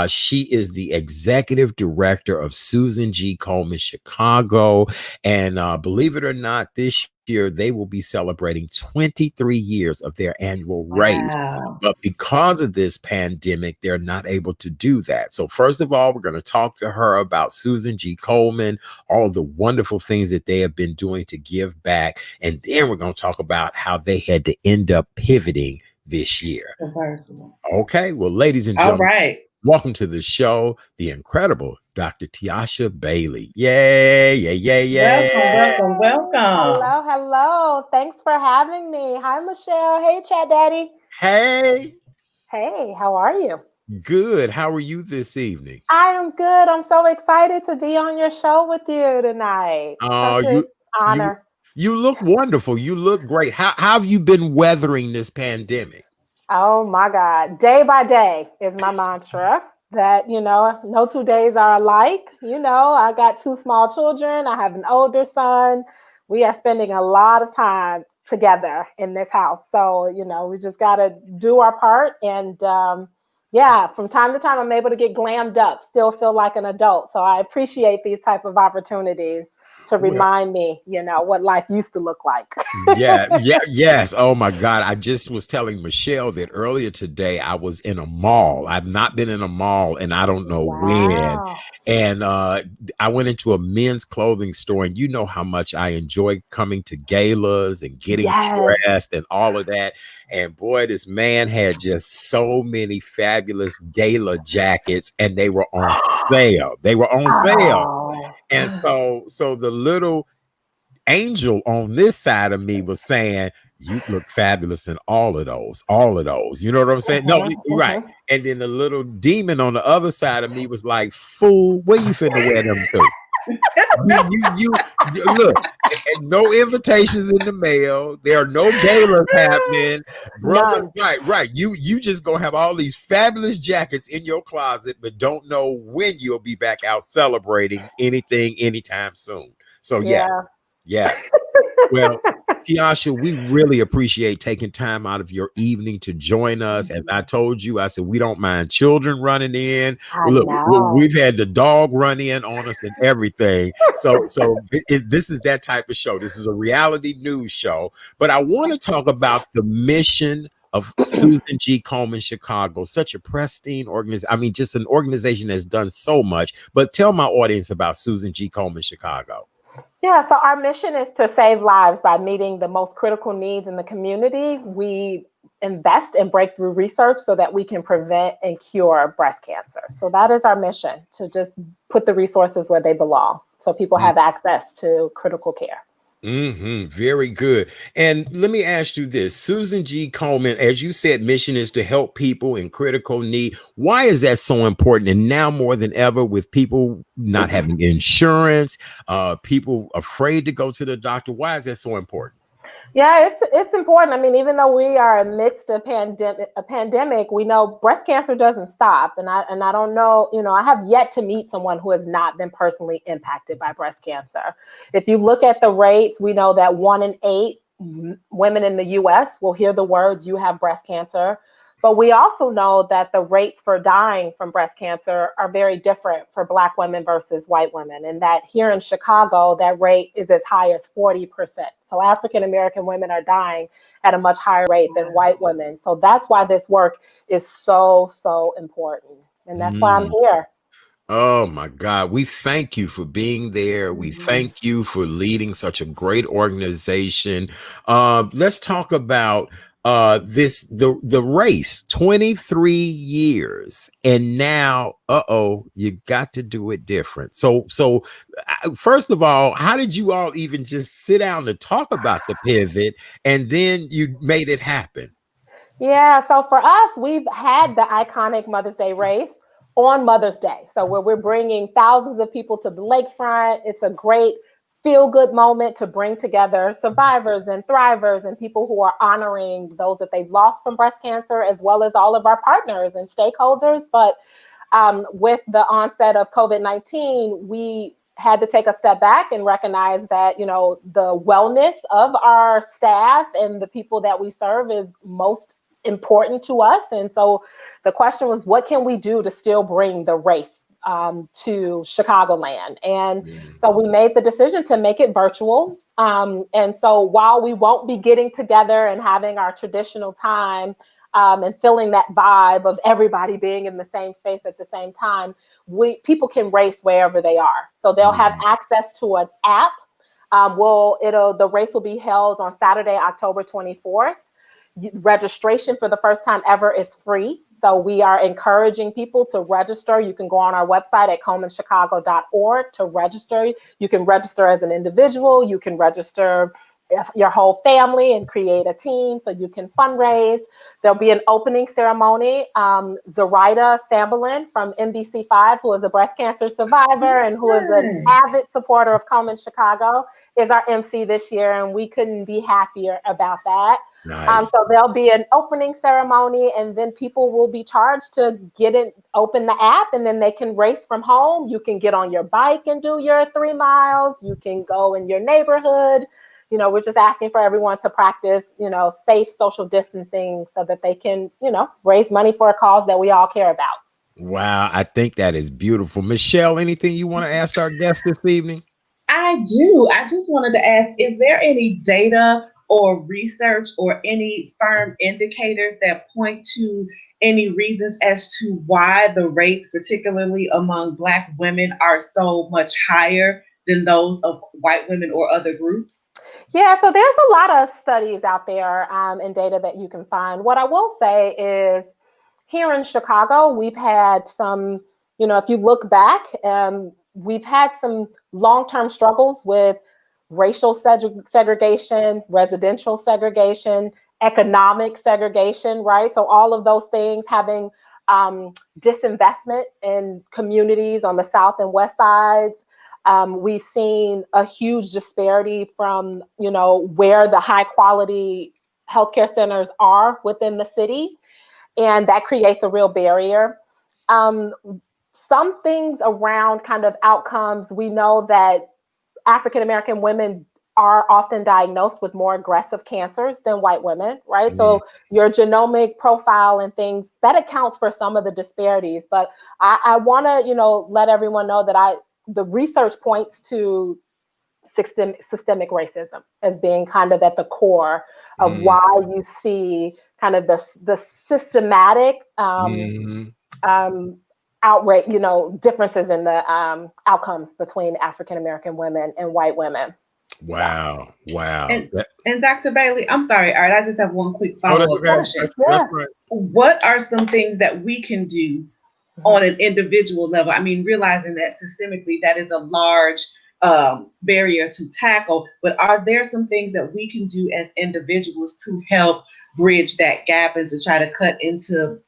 She is the executive director of Susan G Komen Chicago. And believe it or not, this year they will be celebrating 23 years of their annual race. Wow. But because of this pandemic, they're not able to do that. So first of all, we're going to talk to her about Susan G Komen, all the wonderful things that they have been doing to give back. And then we're going to talk about how they had to end up pivoting this year. Okay, well, ladies and All gentlemen, right. welcome to the show, the incredible Dr. Tiosha Bailey. Yay. Welcome. Hello. Thanks for having me. Hi, Michelle. Hey, Chat Daddy. Hey, Hey, how are you? good. How are you this evening? I am good. I'm so excited to be on your show with you tonight. Such an You honor. you look wonderful. You look great. How have you been weathering this pandemic? Oh my God. Day by day is my mantra. That, no 2 days are alike. I got two small children. I have an older son. We are spending a lot of time together in this house. So, we just got to do our part. And yeah, from time to time, I'm able to get glammed up, still feel like an adult. So I appreciate these type of opportunities to Well, remind me, what life used to look like. yes. Oh my God. I just was telling Michelle that earlier today I was in a mall. I've not been in a mall and I don't know when. Wow. And I went into a men's clothing store, and you know how much I enjoy coming to galas and getting Yes. dressed and all of that. And boy, this man had just so many fabulous gala jackets, and they were on sale. They were on sale. Oh. And so the little angel on this side of me was saying, you look fabulous in all of those. You know what I'm saying? No, right. And then the little demon on the other side of me was like, fool, where you finna wear them to? You look, and no invitations in the mail. There are no galas happening, brother. None. Right. You just gonna have all these fabulous jackets in your closet, but don't know when you'll be back out celebrating anything anytime soon. So Yeah. yes. Well, Tiosha, we really appreciate taking time out of your evening to join us. As I told you, I said we don't mind children running in. I Well, look, know. we've had the dog run in on us and everything. So this is that type of show. This is a reality news show. But I want to talk about the mission of Susan G Komen Chicago, such a pristine organization. I mean, just an organization that's done so much. But tell my audience about Susan G Komen Chicago. Yeah, so our mission is to save lives by meeting the most critical needs in the community. We invest in breakthrough research so that we can prevent and cure breast cancer. So that is our mission, to just put the resources where they belong so people have access to critical care. Very good. And let me ask you this. Susan G Komen, as you said, mission is to help people in critical need. Why is that so important? And now more than ever, with people not having insurance, people afraid to go to the doctor, why is that so important? Yeah, it's important. I mean, even though we are amidst a pandemic, we know breast cancer doesn't stop. And I don't know, I have yet to meet someone who has not been personally impacted by breast cancer. If you look at the rates, we know that 1 in 8 women in the US will hear the words, "you have breast cancer." But we also know that the rates for dying from breast cancer are very different for Black women versus white women. And that here in Chicago, that rate is as high as 40%. So African American women are dying at a much higher rate than white women. So that's why this work is so, so important. And that's why I'm Mm. here. Oh my God. We thank you for being there. We Mhm. thank you for leading such a great organization. Let's talk about the race, 23 years. And now, you got to do it different. So first of all, how did you all even just sit down to talk about the pivot and then you made it happen? Yeah, so for us, we've had the iconic Mother's Day race on Mother's Day. So where we're bringing thousands of people to the lakefront, it's a great feel good moment to bring together survivors and thrivers and people who are honoring those that they've lost from breast cancer, as well as all of our partners and stakeholders. But with the onset of COVID-19, we had to take a step back and recognize that, the wellness of our staff and the people that we serve is most important to us. And so the question was, what can we do to still bring the race to Chicagoland? And Mm. so we made the decision to make it virtual. And so while we won't be getting together and having our traditional time, and feeling that vibe of everybody being in the same space at the same time, people can race wherever they are. So they'll have Mm. access to an app. The race will be held on Saturday, October 24th. Registration for the first time ever is free. So we are encouraging people to register. You can go on our website at KomenChicago.org to register. You can register as an individual. You can register your whole family and create a team so you can fundraise. There'll be an opening ceremony. Zoraida Samberlin from NBC5, who is a breast cancer survivor and who is an Yes. avid supporter of Komen Chicago, is our MC this year, and we couldn't be happier about that. Nice. So there'll be an opening ceremony, and then people will be charged to open the app, and then they can race from home. You can get on your bike and do your 3 miles. You can go in your neighborhood. We're just asking for everyone to practice, safe social distancing so that they can, raise money for a cause that we all care about. Wow, I think that is beautiful. Michelle, anything you want to ask our guest this evening? I do. I just wanted to ask, is there any data or research or any firm indicators that point to any reasons as to why the rates, particularly among Black women, are so much higher than those of white women or other groups? Yeah, so there's a lot of studies out there and data that you can find. What I will say is here in Chicago, we've had some, if you look back, we've had some long-term struggles with racial segregation, residential segregation, economic segregation, right? So all of those things having disinvestment in communities on the south and west sides. We've seen a huge disparity from, where the high quality healthcare centers are within the city, and that creates a real barrier. Um, some things around kind of outcomes, we know that African American women are often diagnosed with more aggressive cancers than white women, right? Mm. So your genomic profile and things that accounts for some of the disparities. But I want to, let everyone know that the research points to systemic racism as being kind of at the core of Mm. why you see kind of the systematic Mhm. um, outrage, differences in the outcomes between African American women and white women. So, Wow. Wow. And and Dr. Bailey, I'm sorry, Art, I just have one quick Oh, that's follow-up okay. question. That's yeah. right. What are some things that we can do Mhm. on an individual level? I mean, realizing that systemically that is a large barrier to tackle, but are there some things that we can do as individuals to help bridge that gap and to try to cut into,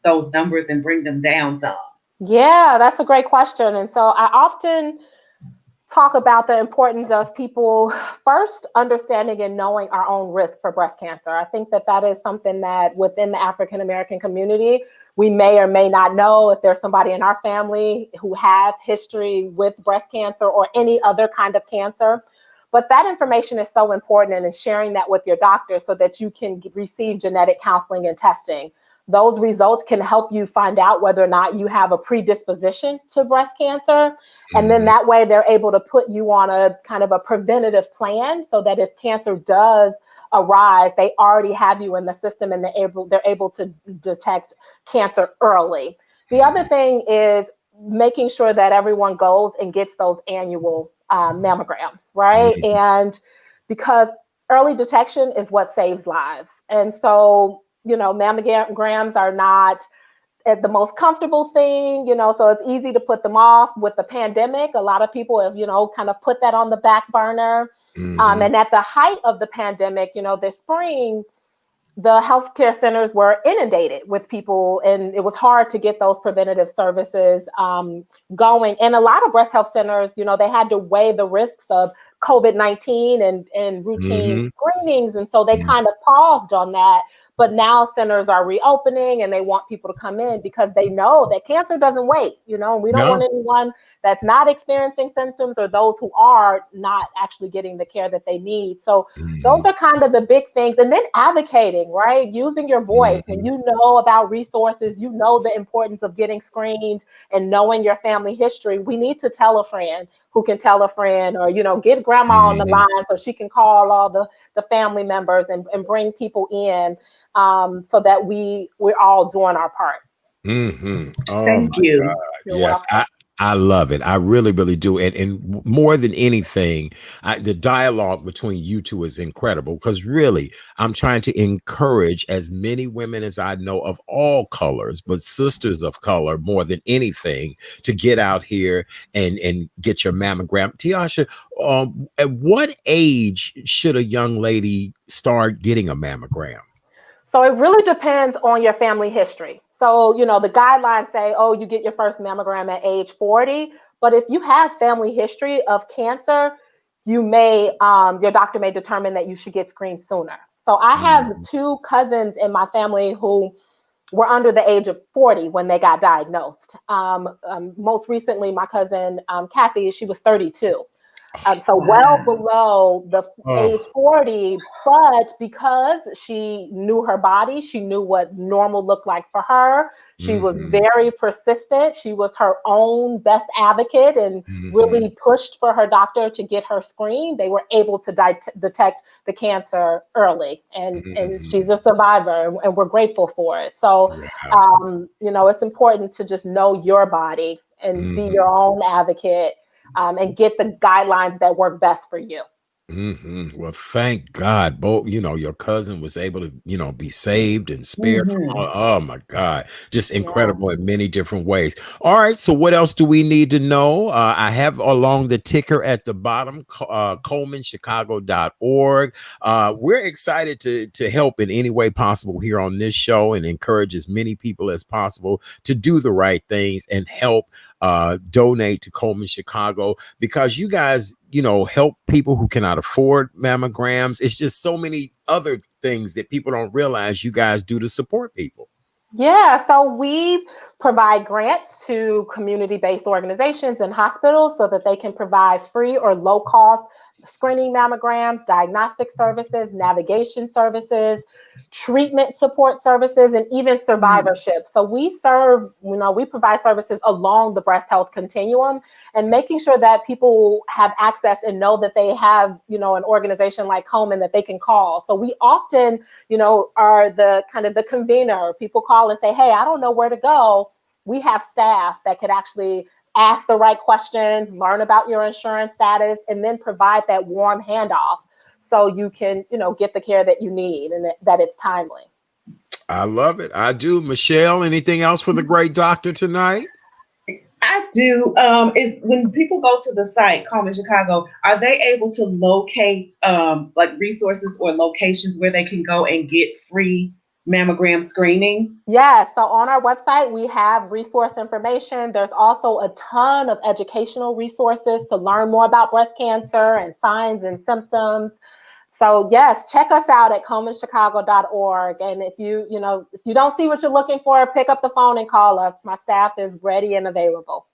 those numbers and bring them down some? Yeah, that's a great question. And so I often talk about the importance of people first understanding and knowing our own risk for breast cancer. I think that is something that within the African American community, we may or may not know if there's somebody in our family who has history with breast cancer or any other kind of cancer. But that information is so important, and sharing that with your doctor so that you can receive genetic counseling and testing. those results can help you find out whether or not you have a predisposition to breast cancer. And then Mhm. that way they're able to put you on a kind of a preventative plan so that if cancer does arise, they already have you in the system and they're able to detect cancer early. The other Mhm. thing is making sure that everyone goes and gets those annual mammograms, right? Mhm. And because early detection is what saves lives. And so, mammograms are not the most comfortable thing, so it's easy to put them off. With the pandemic, a lot of people have, kind of put that on the back burner. Mhm. And at the height of the pandemic, this spring, the healthcare centers were inundated with people, and it was hard to get those preventative services going. And a lot of breast health centers, they had to weigh the risks of COVID-19 and routine Mhm. screenings. And so they Mhm. kind of paused on that. But now centers are reopening and they want people to come in because they know that cancer doesn't wait, and we don't want No. anyone that's not experiencing symptoms or those who are not actually getting the care that they need. So those Mhm. are kind of the big things. And then advocating, right? Using your voice. When Mhm. you know about resources, you know the importance of getting screened and knowing your family history. We need to tell a friend who can tell a friend, or, get grandma on the Mhm. line so she can call all the family members and bring people in, so that we're all doing our part. Mhm. Oh Thank my God. you. You're Yes, welcome. I love it. I really, really do. And more than anything, the dialogue between you two is incredible because really, I'm trying to encourage as many women as I know of all colors, but sisters of color more than anything, to get out here and get your mammogram. Tiosha, at what age should a young lady start getting a mammogram? So it really depends on your family history. So, the guidelines say, oh, you get your first mammogram at age 40. But if you have family history of cancer, your doctor may determine that you should get screened sooner. So I have Mhm. two cousins in my family who were under the age of 40 when they got diagnosed. Most recently, my cousin Kathy, she was 32. So well Wow. below the age Oh. 40, but because she knew her body, she knew what normal looked like for her. She was Mhm. very persistent. She was her own best advocate and Mhm. really pushed for her doctor to get her screened. They were able to detect the cancer early, and Mhm. she's a survivor, and we're grateful for it. So, Wow. it's important to just know your body and be your Mhm. own advocate, and get the guidelines that work best for you. Well, thank God, both your cousin was able to be saved and spared from Hmm. oh my God, just Yeah. incredible in many different ways. All right, so what else do we need to know? I have along the ticker at the bottom, ColemanChicago.org. We're excited to help in any way possible here on this show and encourage as many people as possible to do the right things and help donate to Coleman Chicago, because you guys help people who cannot afford mammograms. It's just so many other things that people don't realize you guys do to support people. Yeah, so we provide grants to community-based organizations and hospitals so that they can provide free or low-cost screening mammograms, diagnostic services, navigation services, treatment support services, and even survivorship. So we provide services along the breast health continuum, and making sure that people have access and know that they have, an organization like Komen that they can call. So we often, are the kind of the convener. People call and say, hey, I don't know where to go. We have staff that could actually ask the right questions, learn about your insurance status, and then provide that warm handoff so you can, get the care that you need and that it's timely. I love it. I do. Michelle, anything else for the great doctor tonight? I do. Is when people go to the site, Komen Chicago, are they able to locate like resources or locations where they can go and get free mammogram screenings? Yeah, so on our website, we have resource information. There's also a ton of educational resources to learn more about breast cancer and signs and symptoms. So yes, check us out at ComenChicago.org. And if you don't see what you're looking for, pick up the phone and call us. My staff is ready and available.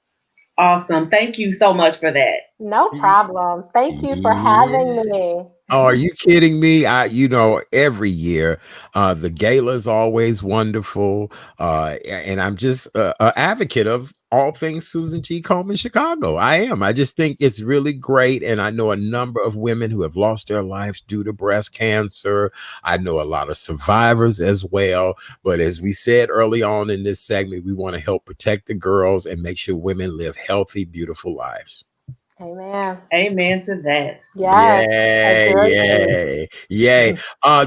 Awesome. Thank you so much for that. No problem. Thank you for Yeah. having me. Oh, are you kidding me? Every year, the gala is always wonderful. And I'm just an advocate of all things Susan G. Komen Chicago. I am. I just think it's really great. And I know a number of women who have lost their lives due to breast cancer. I know a lot of survivors as well. But as we said early on in this segment, we want to help protect the girls and make sure women live healthy, beautiful lives. Amen. Amen to that. Yes, Yay, agree. yay, yay.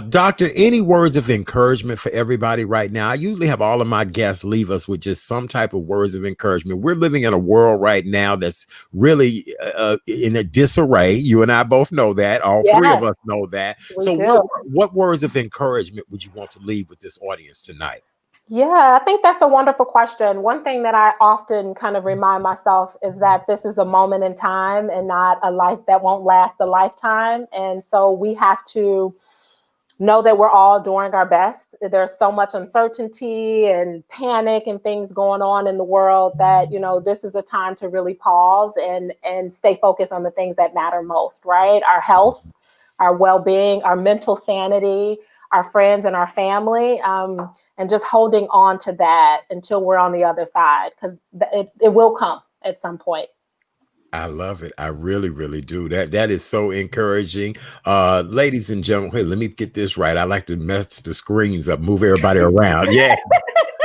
Doctor, any words of encouragement for everybody right now? I usually have all of my guests leave us with just some type of words of encouragement. We're living in a world right now that's really in a disarray. You and I both know that. All three of Yes, us know that. we So do. what words of encouragement would you want to leave with this audience tonight? Yeah, I think that's a wonderful question. One thing that I often kind of remind myself is that this is a moment in time and not a life that won't last a lifetime. And so we have to know that we're all doing our best. There's so much uncertainty and panic and things going on in the world that, this is a time to really pause and stay focused on the things that matter most, right? Our health, our well-being, our mental sanity, our friends and our family, and just holding on to that until we're on the other side, because it will come at some point. I love it. I really, really do. That is so encouraging. Ladies and gentlemen, hey, let me get this right. I like to mess the screens up, move everybody around. Yeah.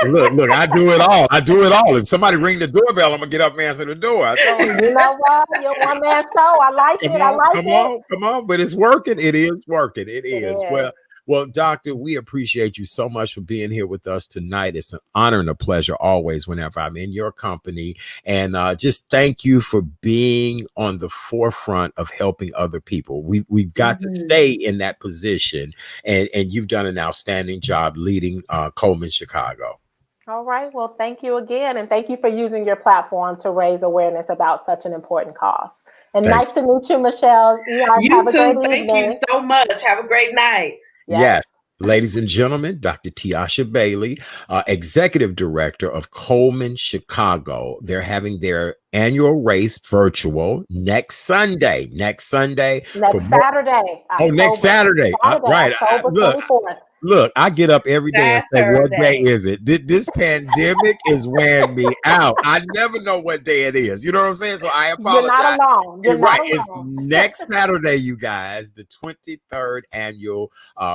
Look, I do it all. I do it all. If somebody ring the doorbell, I'm gonna get up and answer the door. I told you. You know what? Your one man show. I like Come it. I on, like come it. on, come on. But it's working. It is working. It It is. is. Well, Doctor, we appreciate you so much for being here with us tonight. It's an honor and a pleasure always whenever I'm in your company. And just thank you for being on the forefront of helping other people. We've got to stay in that position. And you've done an outstanding job leading Komen Chicago. All right. Well, thank you again. And thank you for using your platform to raise awareness about such an important cause. And Thanks. nice to meet you, Michelle. You guys You have a great too. Thank you evening. so much. Have a great night. Yes. Yes. Ladies and gentlemen, Dr. Tiosha Bailey, Executive Director of Komen Chicago. They're having their annual race virtual next Sunday. Next Sunday for Next more. Saturday, Oh, next October. Saturday. Saturday, Right. October Look, 24th. look, I get up every day and say, what day Saturday. is it? This pandemic is wearing me out. I never know what day it is. You know what I'm saying? So I You're apologize. not alone. You're You're not right. It's alone. next Saturday, you guys, the 23rd annual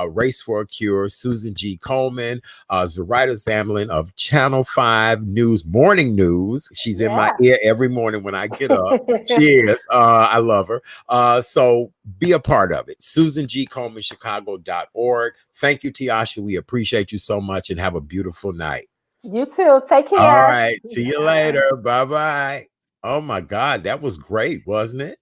Race for a Cure. Susan G. Komen, Zoraida Zamlin of Channel 5 News, Morning News. She's in my Yeah. ear every morning when I get up. She is. I love her. So be a part of it. SusanGKomenChicago.org. Thank you, Tiosha. We appreciate you so much and have a beautiful night. You too. Take All care. right. See you later. Bye bye. Oh my God. That was great, wasn't it?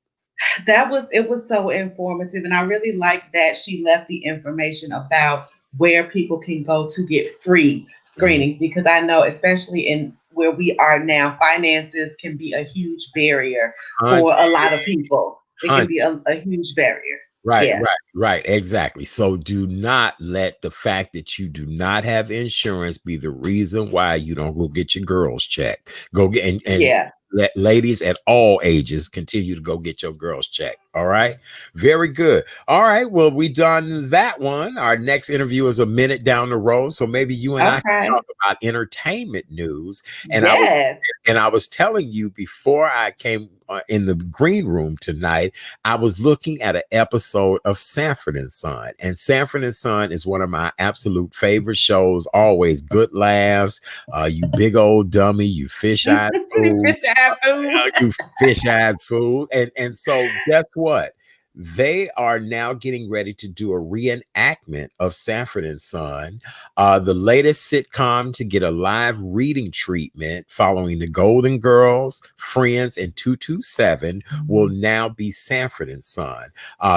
It was so informative, and I really like that she left the information about where people can go to get free screenings, because I know, especially in where we are now, finances can be a huge barrier for a lot of people. It can Honey. be a huge barrier. Right, Yeah. right, exactly. So do not let the fact that you do not have insurance be the reason why you don't go get your girls checked. Go get and Yeah. let ladies at all ages continue to go get your girls checked. All right. Very good. All right. Well, we done that one. Our next interview is a minute down the road. So maybe you and I can Okay. talk about entertainment news. And Yes. I was telling you before I came in the green room tonight, I was looking at an episode of Sanford and Son, and Sanford and Son is one of my absolute favorite shows. Always good laughs. You big old dummy. You fish-eyed fool. Fish eye food. You fish-eyed fool. And so guess what? They are now getting ready to do a reenactment of Sanford and Son, the latest sitcom to get a live reading treatment following the Golden Girls, Friends, and 227 will now be Sanford and Son.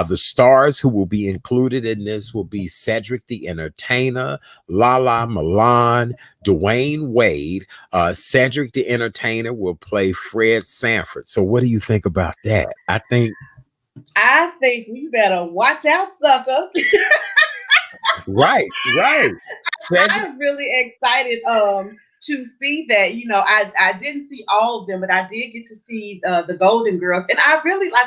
The stars who will be included in this will be Cedric the Entertainer, Lala Milan, Dwayne Wade. Cedric the Entertainer will play Fred Sanford. So what do you think about that? I think we better watch out, sucker. Right. Cedric, I'm really excited to see that. I didn't see all of them, but I did get to see the Golden Girls, and I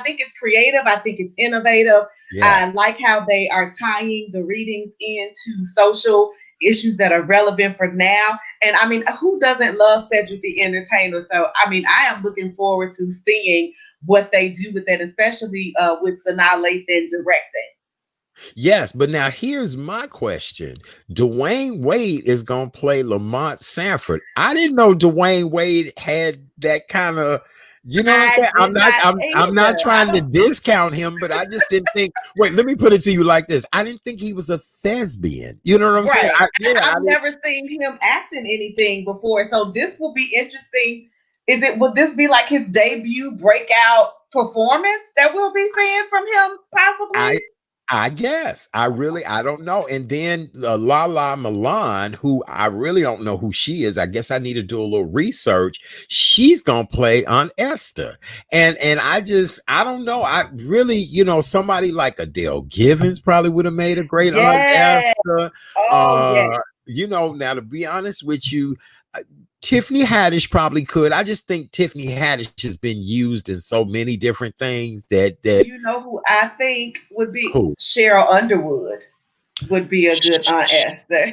think it's creative. I think it's innovative. Yeah. I like how they are tying the readings into social issues that are relevant for now. And I mean, who doesn't love Cedric the Entertainer? So I mean, I am looking forward to seeing what they do with that, especially with Sanaa Lathan directing. Yes, but now here's my question. Dwayne Wade is gonna play Lamont Sanford. I didn't know Dwayne Wade had that kind of, you know what I'm I saying? did not I'm not either. trying to discount him, but I just didn't think. Wait, let me put it to you like this. I didn't think he was a thespian. You know what I'm saying? Right. I I've didn't. never seen him act in anything before. So this will be interesting. Would this be like his debut breakout performance that we'll be seeing from him possibly? I I guess I don't know. And then Lala Milan, who I really don't know who she is. I guess I need to do a little research. She's gonna play on Esther, and I don't know. I really, somebody like Adele Givens probably would have made a great Aunt Yes. Esther. Oh, yes. Now to be honest with you. Tiffany Haddish probably could. I just think Tiffany Haddish has been used in so many different things that You know who I think would be? who Cheryl Underwood would be a good Aunt Esther.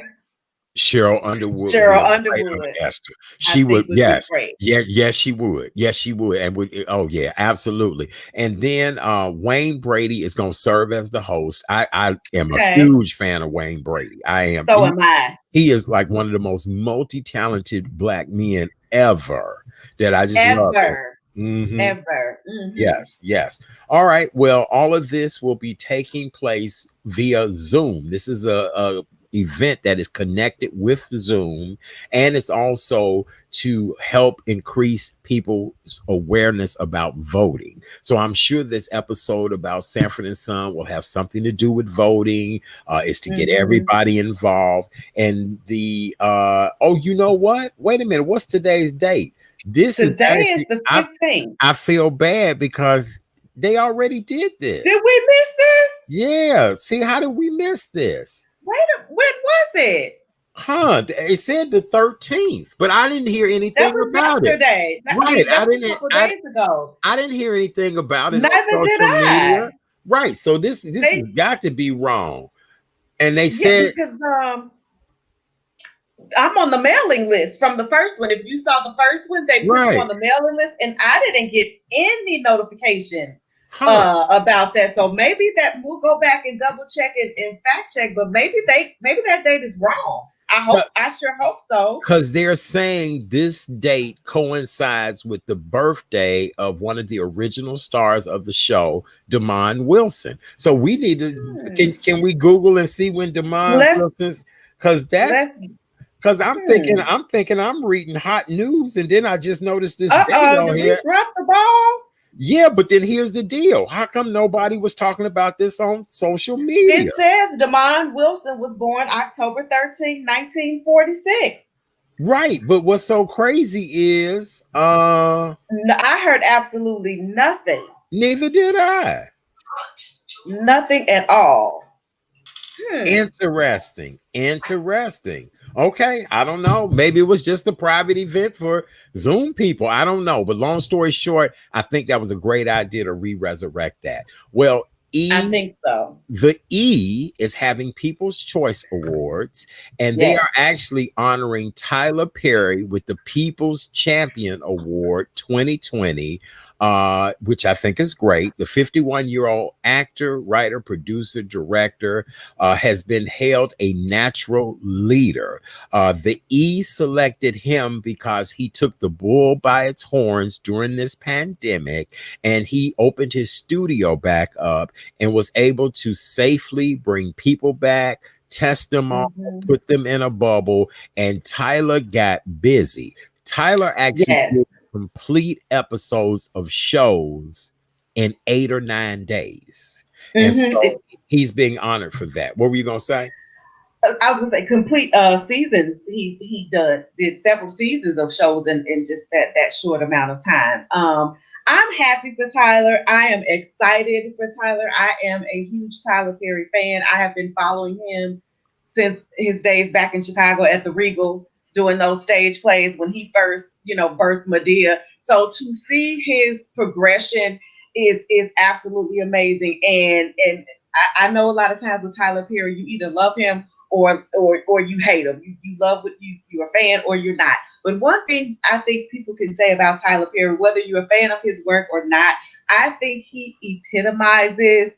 Cheryl Underwood would be Cheryl a great Aunt Underwood, Esther. I She would, think would be yes, great. yes, she would, yes, she would, and would. Oh yeah, absolutely. And then Wayne Brady is going to serve as the host. I am a Okay. huge fan of Wayne Brady. I am. So am I. He is like one of the most multi-talented black men ever. That I just love him. Ever. Mhm. Ever. Hmm. Yes, yes. All right. Well, all of this will be taking place via Zoom. This is a event that is connected with Zoom, and it's also to help increase people's awareness about voting. So I'm sure this episode about Sanford and Son will have something to do with voting. It's to get everybody involved. And you know what? Wait a minute. What's today's date? This is Today is actually the 15th. I feel bad because they already did this. Did we miss this? Yeah. See, how did we miss this? When was it? Huh? It said the 13th, but I didn't hear That anything was about it. yesterday. Right. That was a couple days ago. I didn't hear anything about it on Neither did social media. I. Right. So this has They got to be wrong. And they Yeah, said, because I'm on the mailing list from the first one. If you saw the first one, they put you right. on the mailing list, and I didn't get any notifications Huh. about that. So maybe that we'll go back and double check it and fact check. But maybe that date is wrong. I sure hope so. Because they're saying this date coincides with the birthday of one of the original stars of the show, Damon Wilson. So we need to can we Google and see when Damon Let's Wilson's, because let's. I'm thinking I'm reading hot news, and then I just noticed this date on Did we here. drop the ball? Yeah, but then here's the deal. How come nobody was talking about this on social media? It says Damon Wilson was born October 13, 1946. Right, but what's so crazy is I heard absolutely nothing. neither did I. Nothing at all. Interesting. Okay, I don't know. Maybe it was just a private event for Zoom people. I don't know. But long story short, I think that was a great idea to resurrect that. Well, I think so. The E is having People's Choice Awards, and they are actually honoring Tyler Perry with the People's Champion Award 2020, which I think is great. The 51-year-old actor, writer, producer, director has been hailed a natural leader. The E selected him because he took the bull by its horns during this pandemic, and he opened his studio back up and was able to safely bring people back, test them all, put them in a bubble, and Tyler got busy. Tyler actually did complete episodes of shows in 8 or 9 days. And so he's being honored for that. What were you going to say? I was going to say complete seasons. He did several seasons of shows in just that short amount of time. I'm happy for Tyler. I am excited for Tyler. I am a huge Tyler Perry fan. I have been following him since his days back in Chicago at the Regal doing those stage plays when he first, birthed Medea. So to see his progression is absolutely amazing. And I know a lot of times with Tyler Perry, you either love him or you hate him. You love what you're a fan or you're not. But one thing I think people can say about Tyler Perry, whether you're a fan of his work or not, I think he epitomizes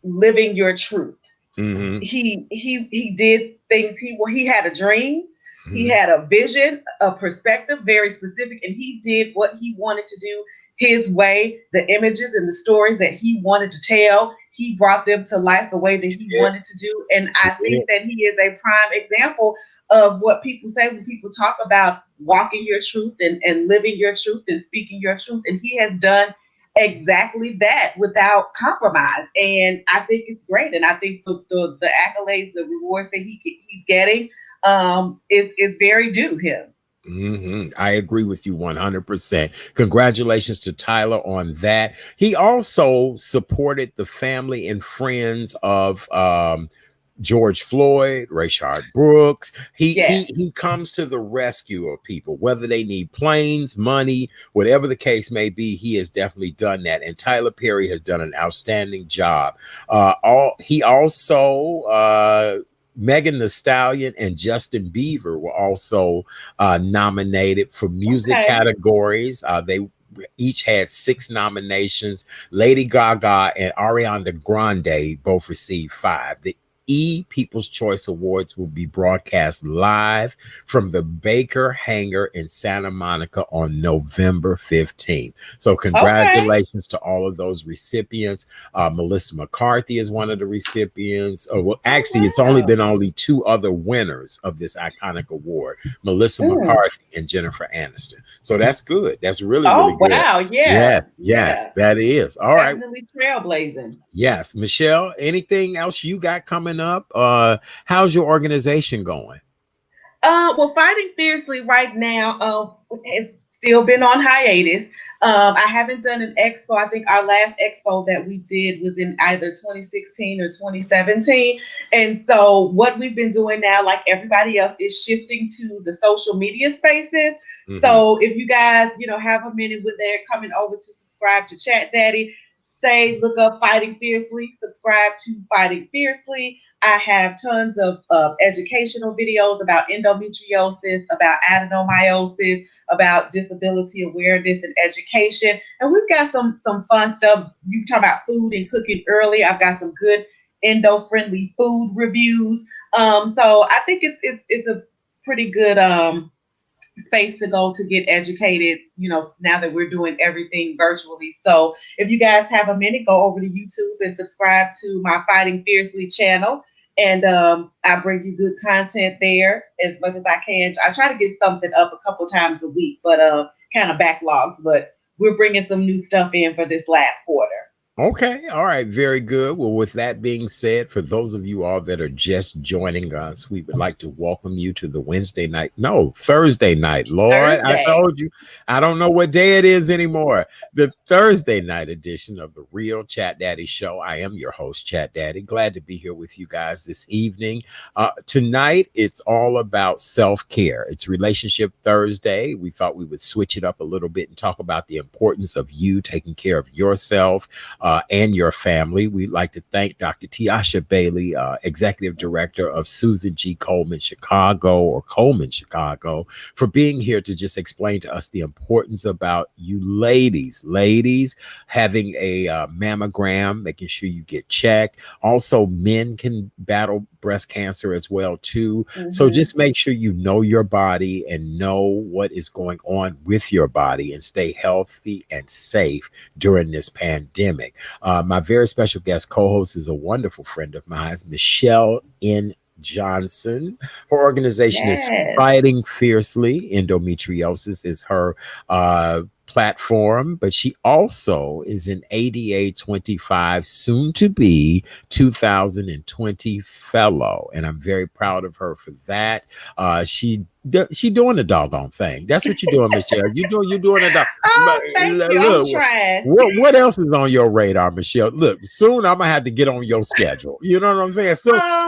living your truth. Mm-hmm. He did things. He had a dream. He Mm-hmm. had a vision, a perspective, very specific, and he did what he wanted to do his way. The images and the stories that he wanted to tell, he brought them to life the way that he Yeah. wanted to do. And I think that he is a prime example of what people say when people talk about walking your truth and living your truth and speaking your truth. And he has done exactly that without compromise. And I think it's great. And I think the accolades, the rewards that he's getting is very due him. Mm-hmm. I agree with you 100%. Congratulations to Tyler on that. He also supported the family and friends of George Floyd, Rayshard Brooks. Yes. He comes to the rescue of people, whether they need planes, money, whatever the case may be. He has definitely done that, and Tyler Perry has done an outstanding job. He also Megan Thee Stallion and Justin Bieber were also nominated for music categories. They each had 6 nominations. Lady Gaga and Ariana Grande both received 5. The People's Choice Awards will be broadcast live from the Baker Hangar in Santa Monica on November 15th. So congratulations to all of those recipients. Melissa McCarthy is one of the recipients. Well, actually, it's only been 2 other winners of this iconic award, Melissa McCarthy and Jennifer Aniston. So that's good. That's really good. Wow. Yeah. Yes, that is. All right. Definitely trailblazing. Yes. Michelle, anything else you got coming up? How's your organization going? Well, Fighting Fiercely right now has still been on hiatus. I haven't done an expo. I think our last expo that we did was in either 2016 or 2017. And so what we've been doing now, like everybody else, is shifting to the social media spaces. Mm-hmm. So if you guys, have a minute when they're coming over to subscribe to Chat Daddy, look up Fighting Fiercely, subscribe to Fighting Fiercely. I have tons of educational videos about endometriosis, about adenomyosis, about disability awareness and education. And we've got some fun stuff. You talk about food and cooking early. I've got some good endo-friendly food reviews. So I think it's a pretty good space to go to get educated, now that we're doing everything virtually. So if you guys have a minute, go over to YouTube and subscribe to my Fighting Fiercely channel. And I bring you good content there as much as I can. I try to get something up a couple times a week, but kind of backlogs. But we're bringing some new stuff in for this last quarter. Okay. All right. Very good. Well, with that being said, for those of you all that are just joining us, we would like to welcome you to the Thursday night. Lord, I told you, I don't know what day it is anymore. The Thursday night edition of the Real Chat Daddy Show. I am your host, Chat Daddy. Glad to be here with you guys this evening. Tonight, it's all about self-care. It's Relationship Thursday. We thought we would switch it up a little bit and talk about the importance of you taking care of yourself and your family. We'd like to thank Dr. Tiosha Bailey, Executive Director of Susan G Komen Chicago, for being here to just explain to us the importance about you ladies having a mammogram, making sure you get checked. Also, men can battle breast cancer as well too. Mm-hmm. So just make sure you know your body and know what is going on with your body and stay healthy and safe during this pandemic. My very special guest co-host is a wonderful friend of mine, Michelle N. Johnson. Her organization is Fighting Fiercely. Endometriosis is her platform, but she also is an ADA 25 soon to be 2020 fellow, and I'm very proud of her for that. She doing the doggone thing. That's what you're doing, Michelle. You doing the dog. Oh, thank you. I'm Look, trying. what else is on your radar, Michelle? Look, soon I'm gonna have to get on your schedule. You know what I'm saying?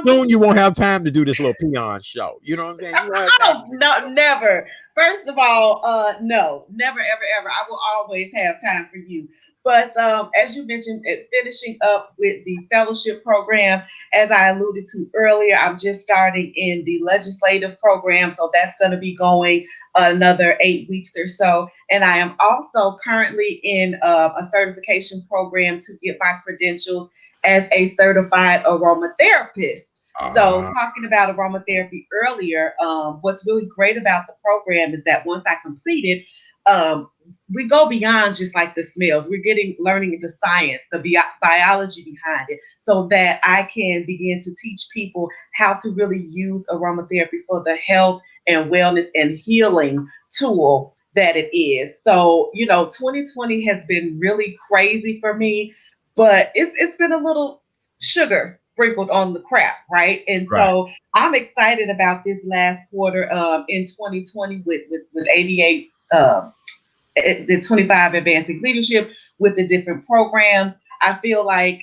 Soon you won't have time to do this little peon show. You know what I'm saying? You won't have time Oh, no, never. First of all, no, never, ever, ever. I will always have time for you. But as you mentioned, finishing up with the fellowship program, as I alluded to earlier, I'm just starting in the legislative program. So that's going to be going another 8 weeks or so. And I am also currently in a certification program to get my credentials as a certified aromatherapist. So, to. talking about aromatherapy earlier, what's really great about the program is that once I complete it, we go beyond just like the smells. We're learning the science, the biology behind it, so that I can begin to teach people how to really use aromatherapy for the health and wellness and healing tool that it is. So, 2020 has been really crazy for me, but it's been a little sugar sprinkled on the crap, right? And Right. so I'm excited about this last quarter in 2020 with ADA, the 25 Advancing Leadership, with the different programs. I feel like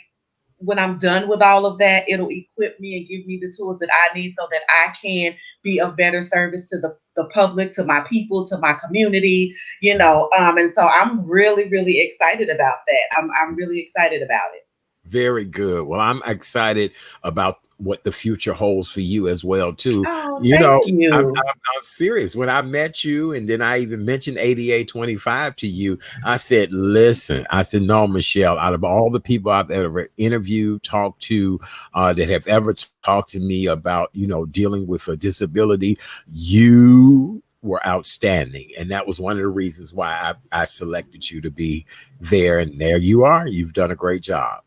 when I'm done with all of that, it'll equip me and give me the tools that I need so that I can be of better service to the public, to my people, to my community, and so I'm really, really excited about that. I'm really excited about it. Very good. Well, I'm excited about what the future holds for you as well, too. Oh, You thank know, I'm, you. I'm, I'm serious. When I met you, and then I even mentioned ADA 25 to you, I said, listen, I said, no, Michelle, out of all the people I've ever interviewed, talked to, that have ever talked to me about, dealing with a disability, you were outstanding. And that was one of the reasons why I selected you to be there. And there you are. You've done a great job.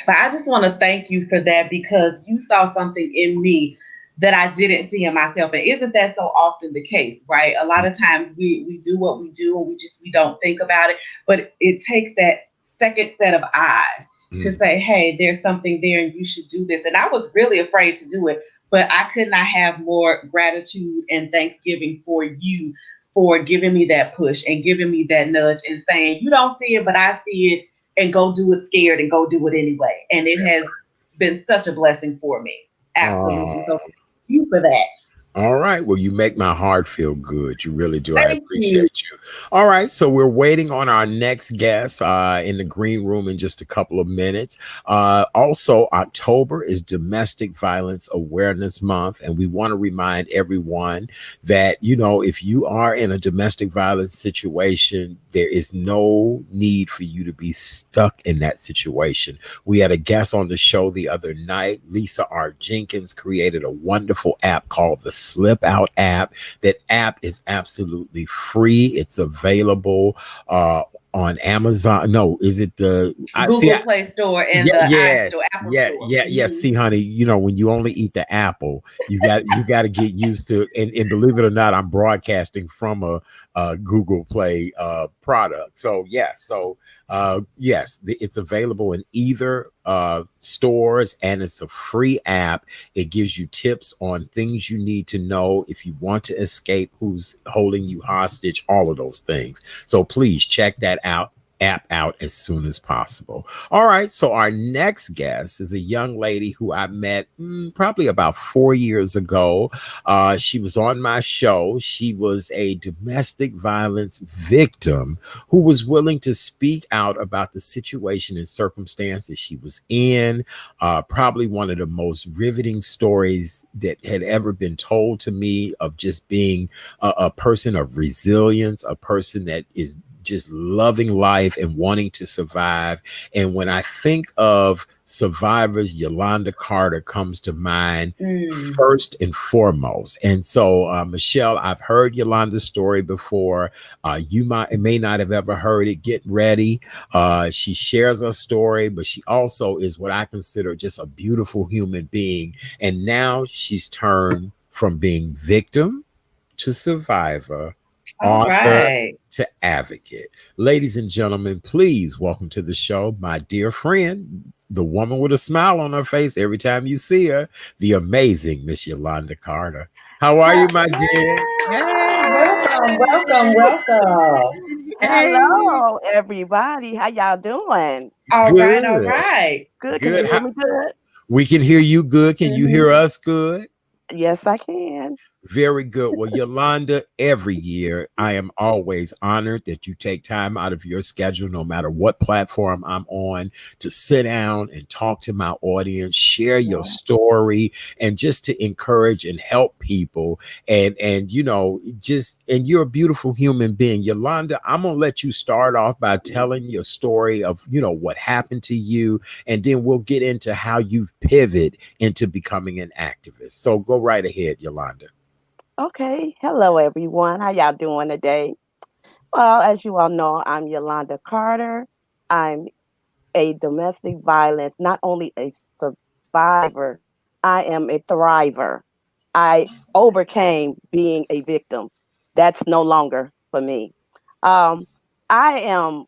But I just want to thank you for that because you saw something in me that I didn't see in myself. And isn't that so often the case, right? A lot of times we do what we do and we don't think about it. But it takes that second set of eyes to Mm. say, hey, there's something there and you should do this. And I was really afraid to do it, but I could not have more gratitude and thanksgiving for you for giving me that push and giving me that nudge and saying, you don't see it, but I see it, and go do it scared and go do it anyway. And it has been such a blessing for me. Absolutely. So thank you for that. All right. Well, you make my heart feel good. You really do. I Thank you. appreciate you. All right. So we're waiting on our next guest in the green room in just a couple of minutes. Also, October is Domestic Violence Awareness Month. And we want to remind everyone that, if you are in a domestic violence situation, there is no need for you to be stuck in that situation. We had a guest on the show the other night. Lisa R. Jenkins created a wonderful app called the Slip Out app. That app is absolutely free. It's available on Amazon. No, is it the Google Play Store and yeah, the yeah, Apple yeah, Store. yeah, yeah. Mhm. See, honey, when you only eat the apple, you got to get used to. And believe it or not, I'm broadcasting from a Google Play product. So yes, it's available in either stores, and it's a free app. It gives you tips on things you need to know if you want to escape who's holding you hostage, all of those things. So please check that app out as soon as possible. All right, so our next guest is a young lady who I met probably about 4 years ago. She was on my show. She was a domestic violence victim who was willing to speak out about the situation and circumstances she was in. Probably one of the most riveting stories that had ever been told to me, of just being a person of resilience, a person that is just loving life and wanting to survive. And when I think of survivors, Yolanda Carter comes to mind Mm. first and foremost. And so, Michelle, I've heard Yolanda's story before. You may not have ever heard it. Get ready. She shares a story, but she also is what I consider just a beautiful human being. And now she's turned from being victim to survivor All author right. to advocate. Ladies and gentlemen, please welcome to the show my dear friend, the woman with a smile on her face every time you see her, the amazing Miss Yolanda Carter. How are you, my dear? Welcome, welcome, welcome. Hey, Hello, everybody. How y'all doing? All right, all good, right. Good. Can good. you hear me good? We can hear you good. Can you hear Mhm. us good? Yes, I can. Very good. Well, Yolanda, every year I am always honored that you take time out of your schedule, no matter what platform I'm on, to sit down and talk to my audience, share your Yeah. story, and just to encourage and help people. And just and you're a beautiful human being. Yolanda, I'm gonna let you start off by telling your story of what happened to you, and then we'll get into how you've pivoted into becoming an activist. So go right ahead, Yolanda. Okay. Hello, everyone. How y'all doing today? Well, as you all know, I'm Yolanda Carter. I'm a domestic violence, not only a survivor, I am a thriver. I overcame being a victim. That's no longer for me. Um, I am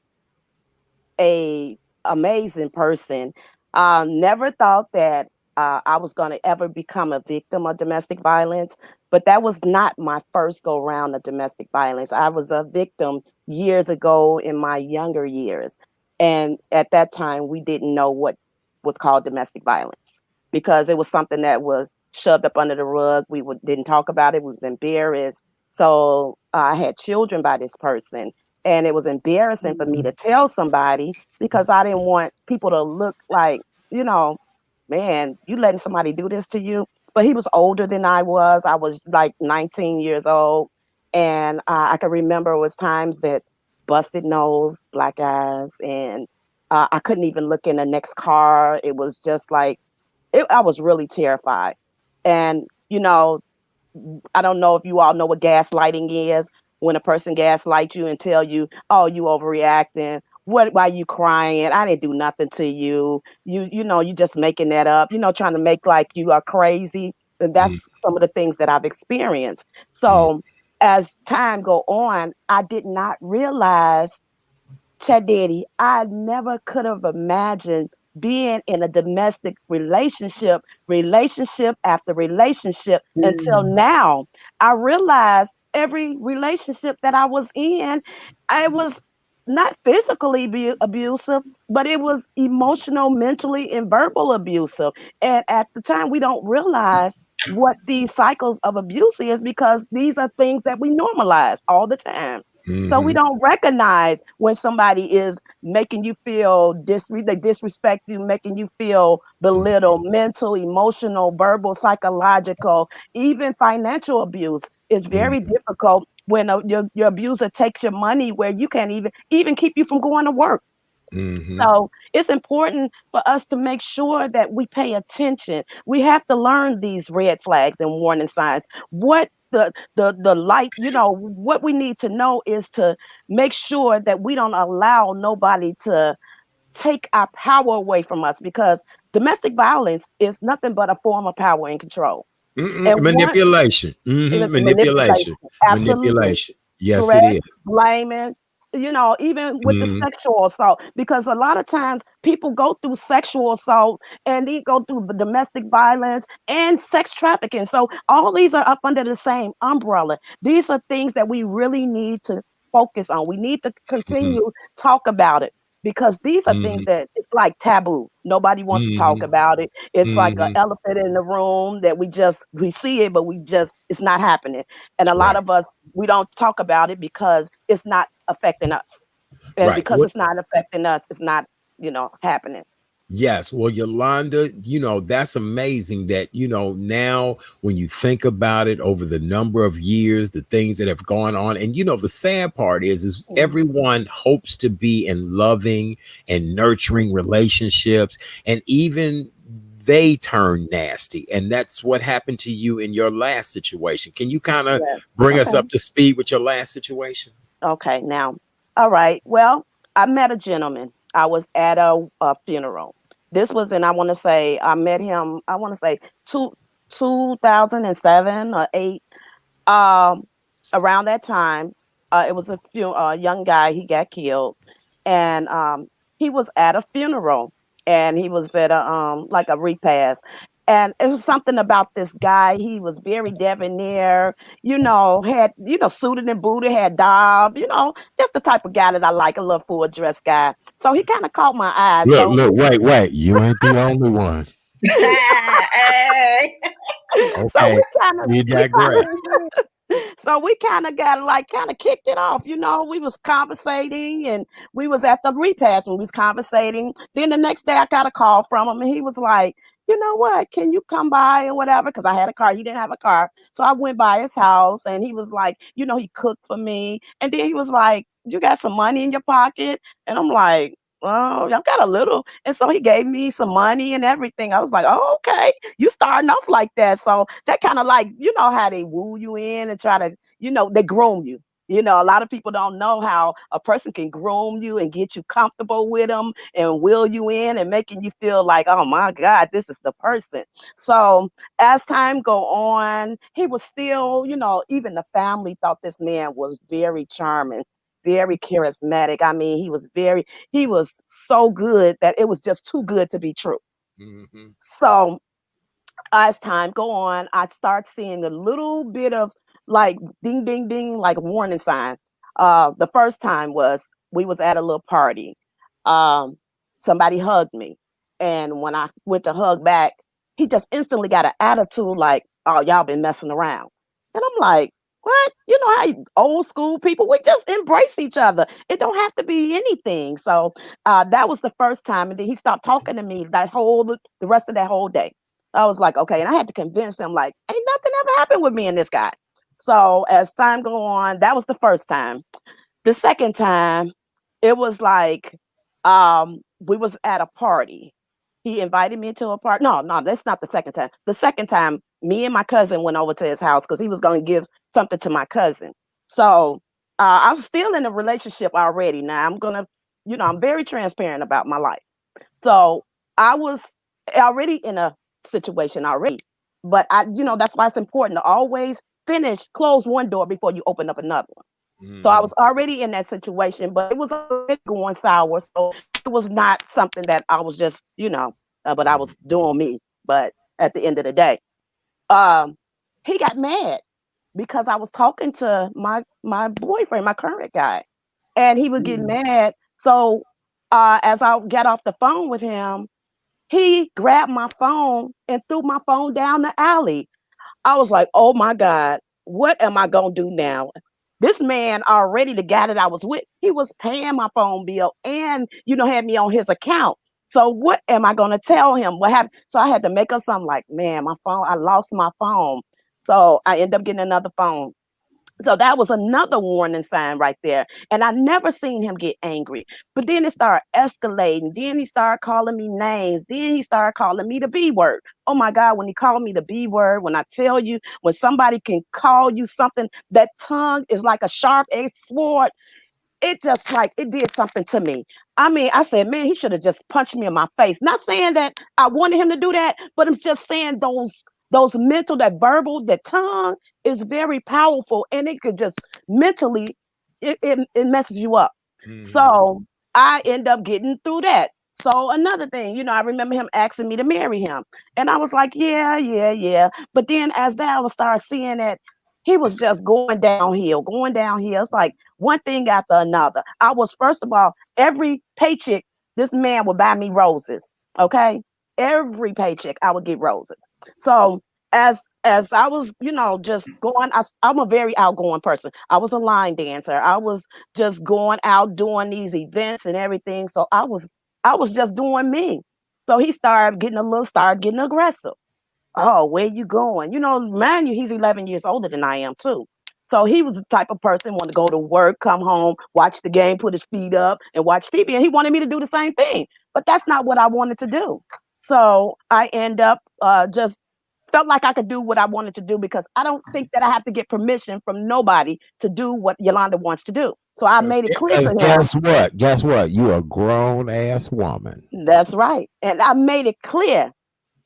a amazing person. Never thought that I was going to ever become a victim of domestic violence, but that was not my first go round of domestic violence. I was a victim years ago in my younger years, and at that time we didn't know what was called domestic violence because it was something that was shoved up under the rug. Didn't talk about it. We was embarrassed. So I had children by this person, and it was embarrassing for me to tell somebody because I didn't want people to look like, you know, man, you letting somebody do this to you. But he was older than I was. I was like 19 years old. And I can remember it was times that busted nose, black eyes, and I couldn't even look in the next car. It was just like, I was really terrified. And, I don't know if you all know what gaslighting is. When a person gaslights you and tell you, "Oh, you overreacting. Why you crying? I didn't do nothing to you. You just making that up. Trying to make like you are crazy." And Mm, that's some of the things that I've experienced. mm, So as time go on, I did not realize, Chat Daddy, I never could have imagined being in a domestic relationship after relationship until Mm. now. I realized every relationship that I was in, I was not physically abusive, but it was emotional, mentally, and verbal abusive. And at the time, we don't realize what these cycles of abuse is because these are things that we normalize all the time. So we mhm, don't recognize when somebody is making you feel they disrespect you, making you feel belittled, mental, emotional, verbal, psychological, even financial abuse is very mhm, difficult when your abuser takes your money where you can't even keep you from going to work. mhm, So it's important for us to make sure that we pay attention. We have to learn these red flags and warning signs. What the light, what we need to know is to make sure that we don't allow nobody to take our power away from us because domestic violence is nothing but a form of power and control. mm. And once Manipulation. Mhm, manipulation, manipulation. absolutely. Manipulation. Yes, it Threats, is. blaming, even with the Mhm, sexual assault, because a lot of times people go through sexual assault and they go through the domestic violence and sex trafficking. So all these are up under the same umbrella. These are things that we really need to focus on. We need to mhm, continue talk about it because these are things mhm, that it's like taboo. Nobody wants to talk mhm, about it. It's like an mhm. elephant in the room that we see it, but it's not happening. And a lot Right, of us, we don't talk about it because it's not affecting us. And right. because it's not affecting us, it's not, happening. Yes, well, Yolanda, that's amazing that, now when you think about it over the number of years, the things that have gone on, and the sad part is Mhm. everyone hopes to be in loving and nurturing relationships, and even they turn nasty. And that's what happened to you in your last situation. Can you kind of Yes. bring us Okay. up to speed with your last situation? Okay. Now, all right. Well, I met a gentleman. I was at a funeral. This was, and I want to say, I met him, I want to say 2007 or 8, um, around that time. It was a few young guy. He got killed, and he was at a funeral, and he was at a like a repast. And it was something about this guy. He was very debonair, had suited and booted, had dob, just the type of guy that I like, a little full dress guy. So he kind of caught my eye. Look, So look, wait. You ain't the only one. Hey. so Okay. You we kind digress. so we kind of got like kind of kicked it off. We was conversating, and we was at the repast when we was conversating. Then the next day I got a call from him, and he was like, you know what, can you come by or whatever, because I had a car, he didn't have a car. So I went by his house, and he was like, he cooked for me. And then he was like, you got some money in your pocket? And I'm like, well, I've got a little. And so he gave me some money and everything. I was like, oh, okay, you starting off like that. So that kind of like, how they woo you in and try to, they groom you. A lot of people don't know how a person can groom you and get you comfortable with them and will you in and making you feel like, oh my God, this is the person. So as time go on, he was still, even the family thought this man was very charming, very charismatic. I mean, he was so good that it was just too good to be true. Hmm. So as time go on, I start seeing a little bit of like ding ding ding, like a warning sign. The first time was we was at a little party. Um, Somebody hugged me, and when I went to hug back, he just instantly got an attitude like, "Oh, y'all been messing around," and I'm like, "What? You know how old school people, we just embrace each other. It don't have to be anything." So that was the first time, and then he stopped talking to me the rest of that whole day. I was like, okay. And I had to convince them, like, ain't nothing ever happened with me and this guy. So as time go on, that was the first time. The second time, it was like we was at a party. He invited me to a party. No, no, that's not the second time. The second time, me and my cousin went over to his house because he was going to give something to my cousin. So I'm still in a relationship already. Now I'm gonna, I'm very transparent about my life. So I was already in a situation already, but that's why it's important to always close one door before you open up another one. So I Hmm. was already in that situation, but it was already going sour. So it was not something that I was just, but I was doing me. But at the end of the day, um, he got mad because I was talking to my boyfriend, my current guy, and he would get mad. So as I got off the phone with him, he grabbed my phone and threw my phone down the alley. I was like, oh my God, what am I going to do now? This man already, the guy that I was with, he was paying my phone bill and, had me on his account. So what am I going to tell him? What happened? So I had to make up something like, man, my phone, I lost my phone. So I ended up getting another phone. So that was another warning sign right there. And I never seen him get angry. But then it started escalating. Then he started calling me names. Then he started calling me the B word. Oh my God, when he called me the B word, when I tell you, when somebody can call you something, that tongue is like a sharp-edged sword. It just like it did something to me. I mean, I said, man, he should have just punched me in my face. Not saying that I wanted him to do that, but I'm just saying those mental, that verbal, that tongue is very powerful, and it could just mentally it messes you up. Hmm. So I end up getting through that. So another thing, I remember him asking me to marry him, and I was like, yeah, yeah, yeah. But then as that I would start seeing that he was just going downhill, going downhill. It's like one thing after another. I was, first of all, every paycheck, this man would buy me roses. Okay. Every paycheck, I would get roses. So as I was, just going, I'm a very outgoing person. I was a line dancer. I was just going out doing these events and everything. So I was just doing me. So he started getting aggressive. Oh, where you going? Mind you, he's 11 years older than I am too. So he was the type of person want to go to work, come home, watch the game, put his feet up, and watch TV. And he wanted me to do the same thing, but that's not what I wanted to do. So I end up just felt like I could do what I wanted to do because I don't think that I have to get permission from nobody to do what Yolanda wants to do. So I made it clear to Because him. guess what? Guess what? You a grown ass woman. That's right, and I made it clear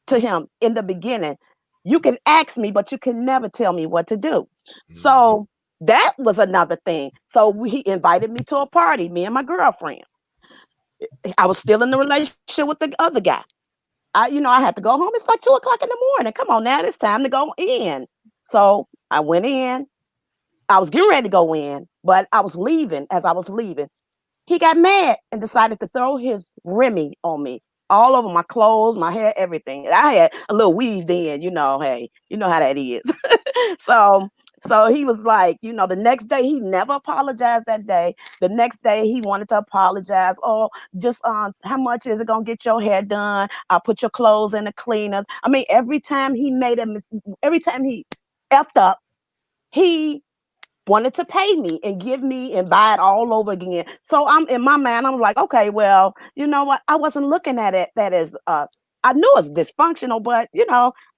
to him in the beginning. You can ask me, but you can never tell me what to do. Hmm. So that was another thing. So he invited me to a party, me and my girlfriend. I was still in the relationship with the other guy. I had to go home. It's like 2 o'clock in the morning. Come on now, it's time to go in. So I went in. I was getting ready to go in, but I was leaving. As I was leaving, he got mad and decided to throw his Remy on me, all over my clothes, my hair, everything. I had a little weave in, hey, you know how that is. so so he was like, the next day he never apologized that day. The next day he wanted to apologize. Oh, just how much is it gonna get your hair done? I'll put your clothes in the cleaners. I mean, every time he effed up, he wanted to pay me and give me and buy it all over again. So I'm in my mind, I'm like, okay, well, you know what? I wasn't looking at it that as I knew it's dysfunctional, but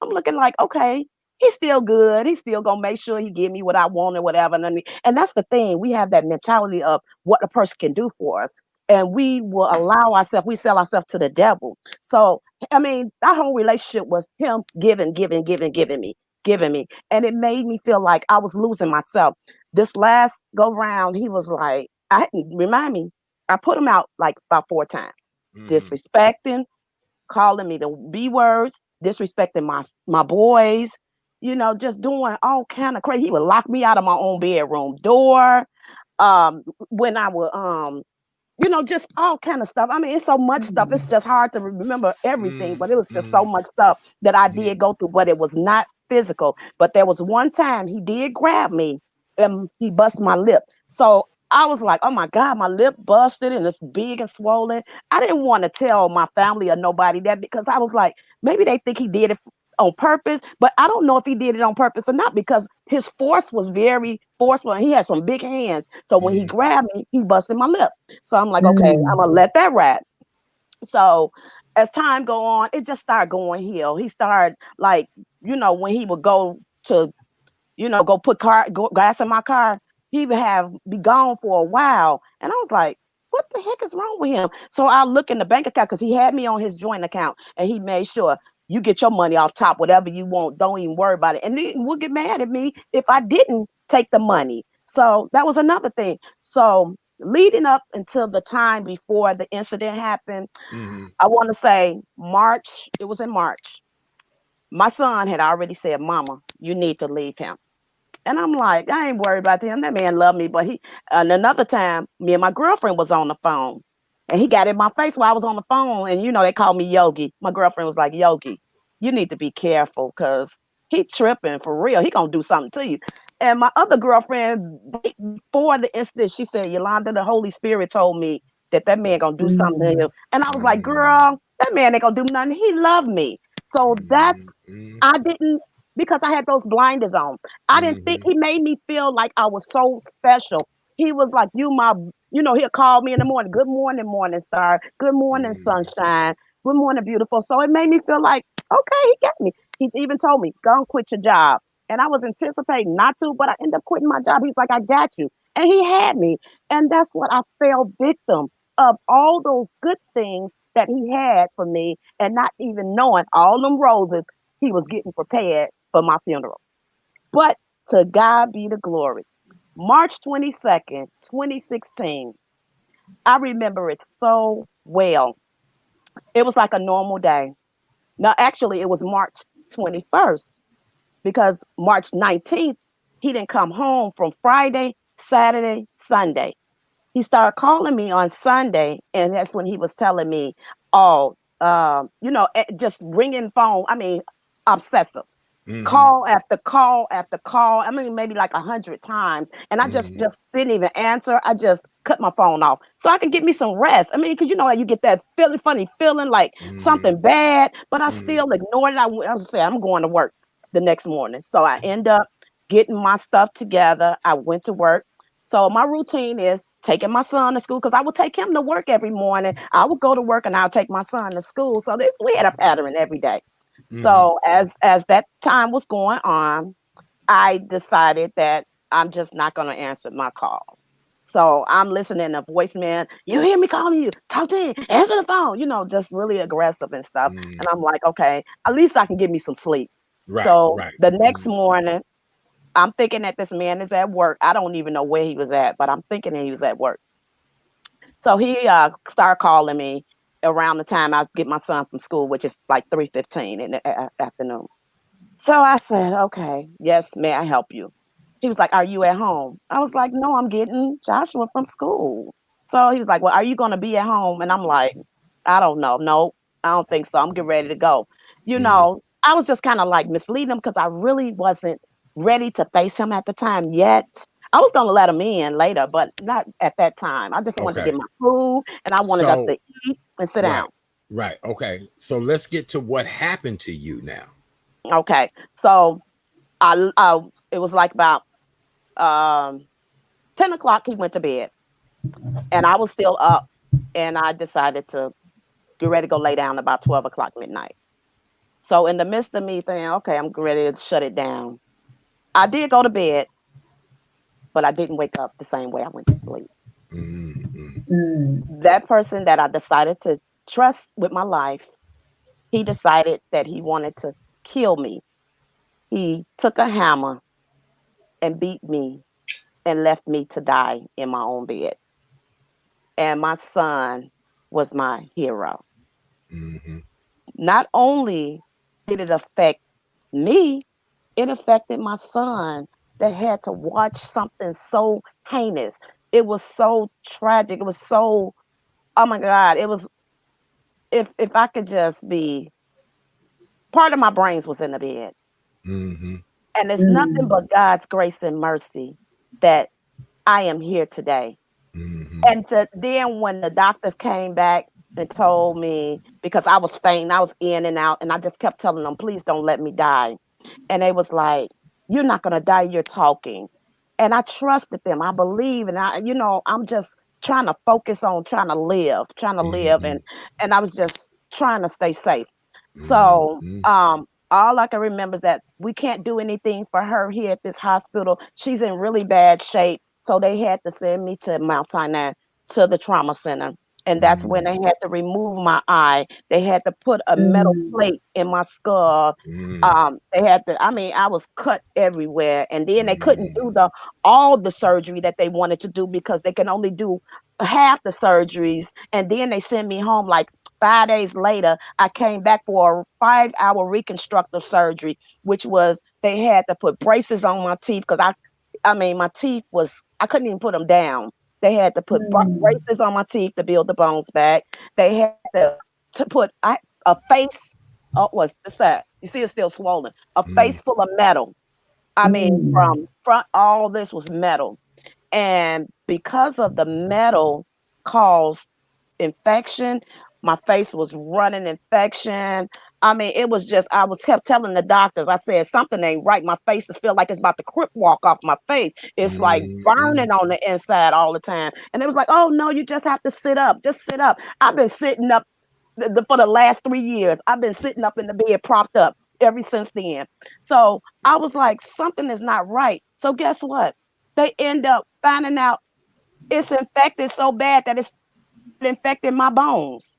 I'm looking like, okay, he's still good. He's still gonna make sure he give me what I want or whatever. And that's the thing. We have that mentality of what a person can do for us. And we will we sell ourselves to the devil. So I mean, our whole relationship was him giving me. And it made me feel like I was losing myself. This last go round, he was like, remind me, I put him out like about 4 times. Mm-hmm. Disrespecting, calling me the B words, disrespecting my boys, just doing all kind of crazy. He would lock me out of my own bedroom door. When I would just all kind of stuff. I mean, it's so much stuff. It's just hard to remember everything, but it was just so Mm-hmm. much stuff that I Yeah. did go through, but it was not physical. But there was one time he did grab me and he bust my lip. So I was like, oh my God, my lip busted and it's big and swollen. I didn't want to tell my family or nobody that because I was like, maybe they think he did it on purpose, but I don't know if he did it on purpose or not because his force was very forceful and he had some big hands. So when he Mm-hmm. grabbed me, he busted my lip. So I'm like, okay, I'm Mm. gonna let that ride. So as time go on, it just started going hill. He started like, when he would go to go put gas in my car, he would be gone for a while. And I was like, what the heck is wrong with him? So I look in the bank account because he had me on his joint account and he made sure you get your money off top, whatever you want. Don't even worry about it. And then would get mad at me if I didn't take the money. So that was another thing. So leading up until the time before the incident happened, Mm-hmm. I want to say March, it was in March. My son had already said, Mama, you need to leave him. And I'm like, I ain't worried about him. That man loved me. But and another time, me and my girlfriend was on the phone. And he got in my face while I was on the phone. And, they called me Yogi. My girlfriend was like, Yogi, you need to be careful because he tripping for real. He going to do something to you. And my other girlfriend, before the incident, she said, Yolanda, the Holy Spirit told me that man going to do something to Mm. him. And I was like, Mm-hmm. girl, that man ain't going to do nothing. He loved me. So that's Mm-hmm. I didn't because I had those blinders on. I didn't think Mm-hmm. he made me feel like I was so special. He was like, he'll call me in the morning. Good morning, morning star. Good morning, Mm-hmm. sunshine. Good morning, beautiful. So it made me feel like, okay, he got me. He even told me, go and quit your job. And I was anticipating not to, but I ended up quitting my job. He's like, I got you. And he had me. And that's what I fell victim of all those good things that he had for me and not even knowing all them roses he was getting prepared for my funeral. But to God be the glory. March 22nd, 2016, I remember it so well. It was like a normal day. Now, actually, it was March 21st because March 19th, he didn't come home from Friday, Saturday, Sunday. He started calling me on Sunday, and that's when he was telling me, "Oh, just ringing phone. I mean, obsessive." Mm-hmm. Call after call after call. I mean, maybe like 100 times, and I just Mm-hmm. just didn't even answer. I just cut my phone off so I can get me some rest. I mean, because you know how you get that funny feeling like Mm-hmm. something bad, but I Mm-hmm. still ignored it. I was saying I'm going to work the next morning, so I end up getting my stuff together. I went to work. So my routine is taking my son to school because I would take him to work every morning. I would go to work and I'll take my son to school. So this we had a pattern every day. Mm-hmm. So as that time was going on, I decided that I'm just not going to answer my call. So I'm listening to voicemail. You hear me calling you? Talk to him. Answer the phone. Just really aggressive and stuff. Mm-hmm. And I'm like, okay, at least I can give me some sleep. Right, So right. the next Mm-hmm. morning, I'm thinking that this man is at work. I don't even know where he was at, but I'm thinking that he was at work. So he started calling me around the time I get my son from school, which is like 3:15 in the afternoon. So I said, okay, yes, may I help you? He was like, are you at home? I was like, no, I'm getting Joshua from school. So he was like, well, are you going to be at home? And I'm like, I don't know. No, I don't think so. I'm getting ready to go. You Mm, know, I was just kind of like misleading him because I really wasn't ready to face him at the time yet. I was going to let him in later, but not at that time. I just wanted to okay. get my food and I wanted us So to eat and sit right, down. right. Okay. So let's get to what happened to you now. Okay. So it was like about um 10 o'clock he went to bed and I was still up and I decided to get ready to go lay down about 12 o'clock midnight. So in the midst of me thinking, okay, I'm ready to shut it down. I did go to bed, but I didn't wake up the same way I went to sleep. Mm, mm, Mm. That person that I decided to trust with my life, he decided that he wanted to kill me. He took a hammer and beat me and left me to die in my own bed. And my son was my hero. mm-hmm, Not only did it affect me, it affected my son that had to watch something so heinous. It was so tragic. It was so, oh my God, it was, if I could just be, part of my brains was in the bed. mm-hmm, And it's nothing Mm. but God's grace and mercy that I am here today. mm-hmm, And then when the doctors came back and told me, because I was fainting, I was in and out, and I just kept telling them, please don't let me die. And they was like, you're not going to die, you're talking. And I trusted them. I believe, and I'm just trying to focus on trying to live. mm-hmm, And I was just trying to stay safe. So, mm-hmm, all I can remember is that we can't do anything for her here at this hospital. She's in really bad shape. So they had to send me to Mount Sinai to the trauma center. And that's when mm-hmm, they had to remove my eye. They had to put a metal Mm. plate in my skull. They had to, I mean, I was cut everywhere. And then they couldn't do mm-hmm, all the surgery that they wanted to do because they can only do half the surgeries. And then they sent me home like 5 days later. I came back for a 5-hour reconstructive surgery, which was they had to put braces on my teeth because I mean, my teeth was, I couldn't even put them down. They had to put Mm. braces on my teeth to build the bones back. They had to put a face. Oh, what's that? You see, it's still swollen. A mm-hmm, face full of metal. I mean, Mm. from front, all this was metal. And because of the metal caused infection, my face was running infection. I mean, it was just, I was kept telling the doctors, I said, something ain't right. My face is feel like it's about to crip walk off my face. It's like mm-hmm, burning on the inside all the time. And it was like, oh no, you just have to sit up. Just sit up. I've been sitting up for the last 3 years. I've been sitting up in the bed propped up ever since then. So I was like, something is not right. So guess what? They end up finding out it's infected so bad that it's infected my bones.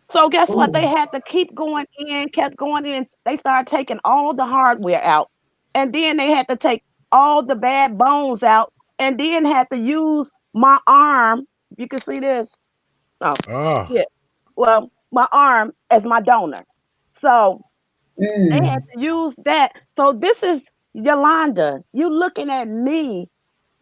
So guess what? They Ooh. had to keep going in, kept going in. They started taking all the hardware out. And then they had to take all the bad bones out and then had to use my arm. You can see this. Oh, oh, yeah. Well, my arm as my donor. So they had Mm. to use that. So this is Yolanda. You looking at me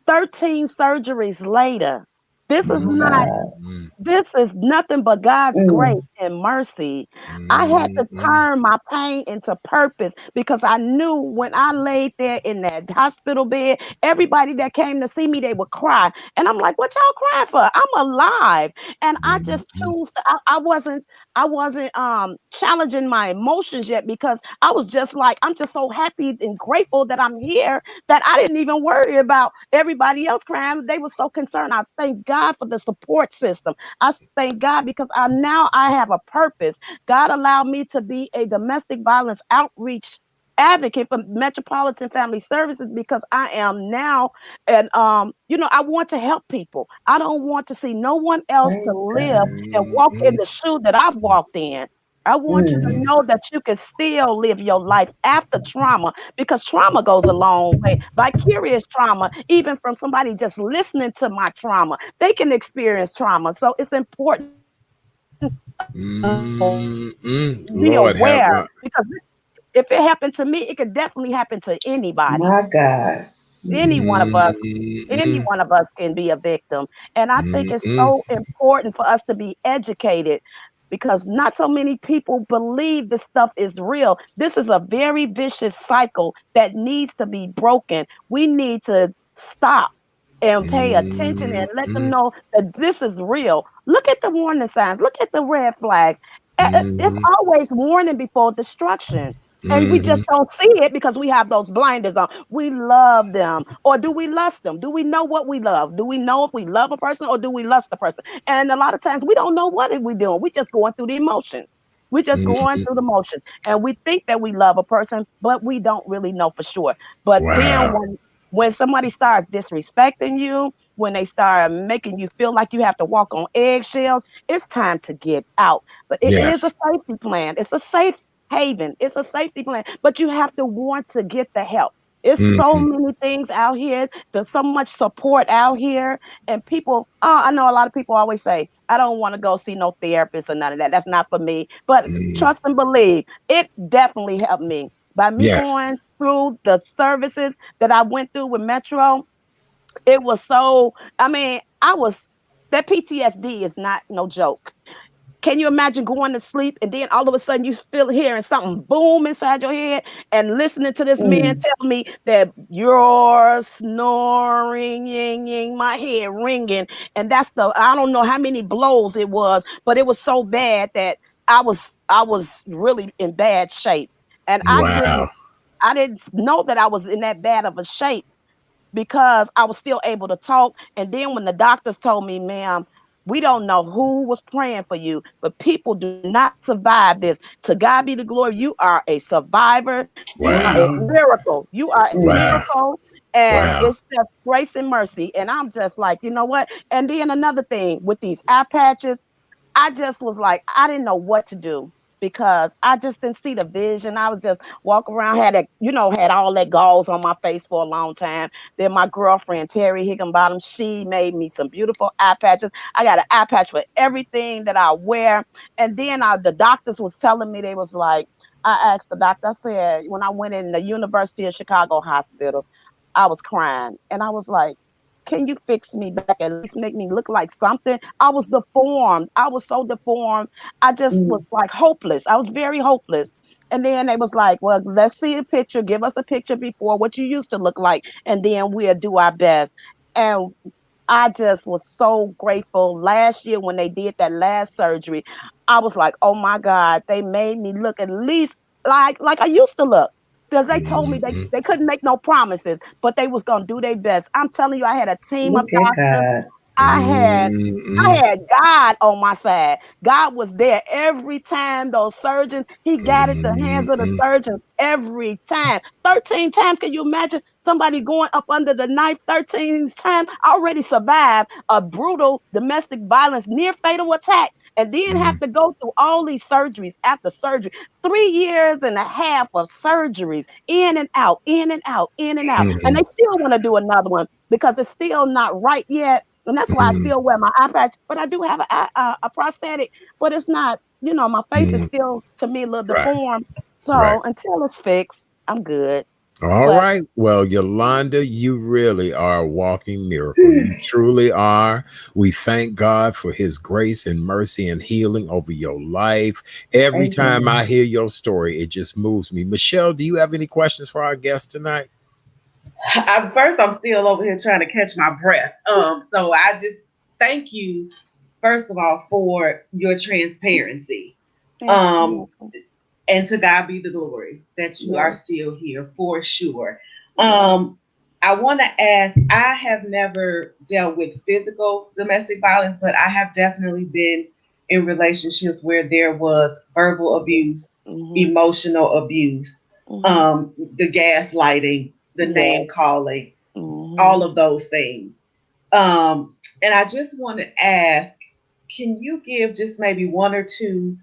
13 surgeries later. This is My not, God. mm-hmm, this is nothing but God's grace Mm. and mercy. I had to mm-hmm, turn my pain into purpose because I knew when I laid there in that hospital bed, everybody that came to see me, they would cry. And I'm like, what y'all crying for? I'm alive. And I just mm-hmm, choose to, I wasn't challenging my emotions yet because I was just like, I'm just so happy and grateful that I'm here that I didn't even worry about everybody else crying. They were so concerned. I thank God for the support system. I thank God because I have a purpose. God allowed me to be a domestic violence outreach advocate for Metropolitan Family Services because I am now, and I want to help people. I don't want to see no one else to Praise live God. and walk in mm-hmm, the shoe that I've walked in. I want you to Mm. know that you can still live your life after trauma because trauma goes a long way. Vicarious trauma, even from somebody just listening to my trauma, they can experience trauma. So it's important be Lord have aware mercy. because if it happened to me, it could definitely happen to anybody. My God. Any one of us, any Mm-mm, one of us can be a victim. And I think it's mm-mm, so important for us to be educated because not so many people believe this stuff is real. This is a very vicious cycle that needs to be broken. We need to stop and pay attention and let them mm-mm, know that this is real. Look at the warning signs, look at the red flags. It's mm-mm, always warning before destruction. And we mm-mm, just don't see it because we have those blinders on. We love them. Or do we lust them? Do we know what we love? Do we know if we love a person or do we lust a person? And a lot of times we don't know what are we doing. We just going through the emotions. We just going mm-mm. through the motions. And we think that we love a person, but we don't really know for sure. But then Wow. when somebody starts disrespecting you, when they start making you feel like you have to walk on eggshells, it's time to get out. But it is a Yes. safety plan. It's a safe haven. It's a safety plan, but you have to want to get the help. It's so Mm-hmm. many things out here. There's so much support out here. And people, I know a lot of people always say, I don't want to go see no therapist or none of that. That's not for me. But Mm. trust and believe, it definitely helped me. By me Yes. going through the services that I went through with Metro, it was so, I mean, that PTSD is not no joke. Can you imagine going to sleep and then all of a sudden you feel hearing something boom inside your head and listening to this man Mm. tell me that you're snoring, ying, ying, my head ringing. And I don't know how many blows it was, but it was so bad that I was really in bad shape. And Wow. I didn't know that I was in that bad of a shape because I was still able to talk. And then when the doctors told me, ma'am, we don't know who was praying for you, but people do not survive this. To God be the glory. You are a survivor. You are a Wow. Amen. miracle. You are a Mm. Wow. miracle. And Wow. it's just grace and mercy. And I'm just like, you know what? And then another thing with these eye patches, I just was like, I didn't know what to do because I just didn't see the vision. I was just walking around, had all that gauze on my face for a long time. Then my girlfriend, Terry Higginbottom, she made me some beautiful eye patches. I got an eye patch for everything that I wear. And then the doctors was telling me, they was like, I asked the doctor, I said, when I went in the University of Chicago hospital, I was crying. And I was like, can you fix me back? At least make me look like something. I was deformed. I was so deformed. I just was Mm. like hopeless. I was very hopeless. And then they was like, well, let's see a picture. Give us a picture before what you used to look like. And then we'll do our best. And I just was so grateful last year when they did that last surgery. I was like, oh my God, they made me look at least like I used to look. Because they told me Mm-mm, they couldn't make no promises, but they was gonna do their best. I'm telling you, I had a team of Look at doctors. God. I had I mm-mm, had God on my side. God was there every time those surgeons, he guided the hands of the mm-mm, surgeons every time. 13 times. Can you imagine somebody going up under the knife 13 times? I already survived a brutal domestic violence, near fatal attack, and then have mm, to go through all these surgeries after surgery. 3 years and a half of surgeries, in and out, in and out, in and out. And mm, they still want to do another one because it's still not right yet. And that's why I mm, still wear my eye patch. But I do have a prosthetic, but it's not, my face is mm. still, to me, a little Right. deformed. Right. So until it's fixed, I'm good. All But right. Well, Yolanda, you really are a walking miracle. You truly are. We thank God for his grace and mercy and healing over your life. Every time I Amen. hear your story, it just moves me. Michelle, do you have any questions for our guest tonight? I'm still over here trying to catch my breath. So I just thank you, first of all, for your transparency. you're Um, welcome. and to God be the glory that you are Yes, still here for sure. yes. Um, I want to ask, I have never dealt with physical domestic violence, but I have definitely been in relationships where there was verbal abuse, Mm-hmm, emotional abuse, mm-hmm. the gaslighting, the name Yes. calling, Mm-hmm. all of those things. And I just want to ask, can you give just maybe one or two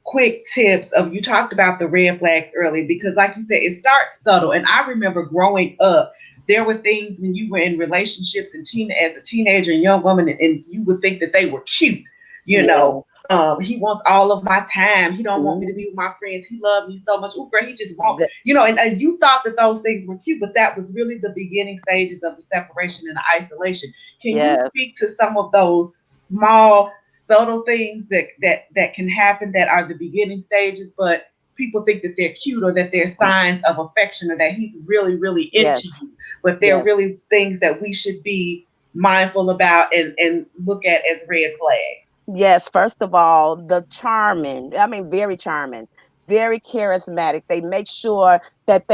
quick tips of, you talked about the red flags early, because like you said, it starts subtle. And I remember growing up, there were things when you were in relationships and as a teenager and young woman, and you would think that they were cute. You know, Yes. he wants all of my time. He don't want me to Mhm. be with my friends. He loved me so much. Ooh, girl, he just want, The- and you thought that those things were cute, but that was really the beginning stages of the separation and the isolation. Can you Yes. speak to some of those small, subtle things that can happen that are the beginning stages, but people think that they're cute or that they're signs of affection or that he's really, really Yes. into you, but they're Yes. really things that we should be mindful about and look at as red flags. Yes, first of all, the charming, I mean, very charming, very charismatic. They make sure that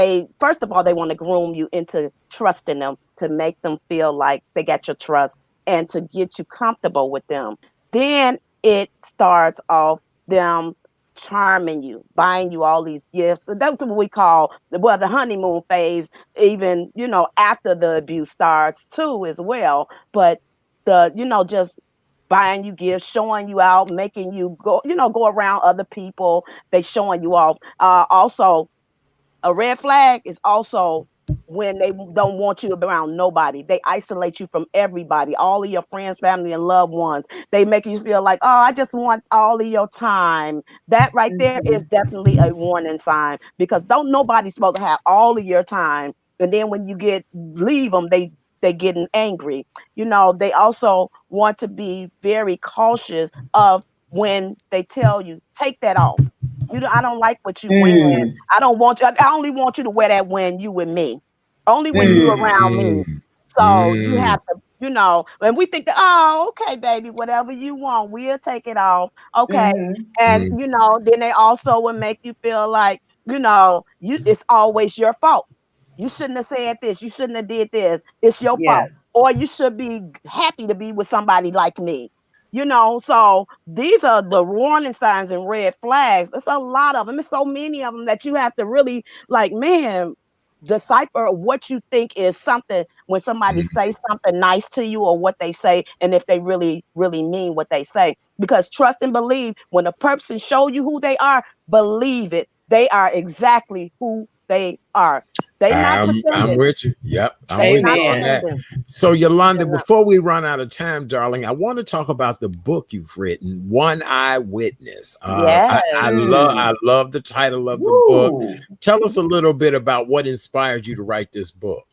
first of all, they want to groom you into trusting them to make them feel like they got your trust and to get you comfortable with them. Then it starts off them charming you, buying you all these gifts. So that's what we call, well, the honeymoon phase, even, after the abuse starts too, as well. But just buying you gifts, showing you out, making you go around other people. They showing you off. Also, a red flag is also when they don't want you around nobody. They isolate you from everybody, all of your friends, family, and loved ones. They make you feel like, oh, I just want all of your time. That right there is Mhm. definitely a warning sign, because don't nobody supposed to have all of your time. And then when you leave them, they getting angry. They also want to be very cautious of when they tell you, take that off. I don't like what you wearing. Mm, I don't want you. I only want you to wear that when you with me. Only when you mm, around me. Mm, So you have mm, to, and we think that, oh, okay, baby, whatever you want, we'll take it off. Okay. mhm, And mm. then they also will make you feel like, it's always your fault. You shouldn't have said this. You shouldn't have did this. It's your yeah. fault. Or you should be happy to be with somebody like me. So these are the warning signs and red flags. It's a lot of them. There's so many of them that you have to really, like, man, decipher what you think is something when somebody Mm. says something nice to you, or what they say, and if they really, really mean what they say. Because trust and believe, when a person show you who they are, believe it. They are exactly who they are. They not I'm pretending. with you. Yep, I'm They with not you on Amen. that. pretending. So, Yolanda, They're not. before we run out of time, darling, I want to talk about the book you've written, One Eye Witness. I Yes. love Mm. I love the title of the book. Woo. Tell us a little bit about what inspired you to write this book.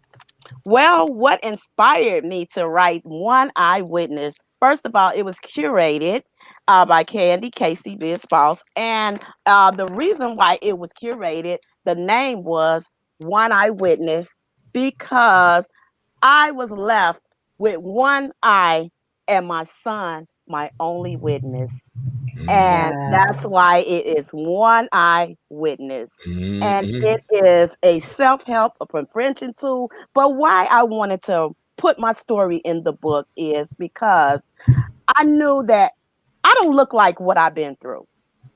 Well, what inspired me to write One Eyewitness? First of all, it was curated by Candy Casey Biz Boss. And the reason why it was curated, the name was One Eyewitness, because I was left with one eye and my son, my only witness. Mm, And that's Wow. why it is One Eye Witness. And mm, it is a self-help, a prevention tool. But why I wanted to put my story in the book is because I knew that I don't look like what I've been through.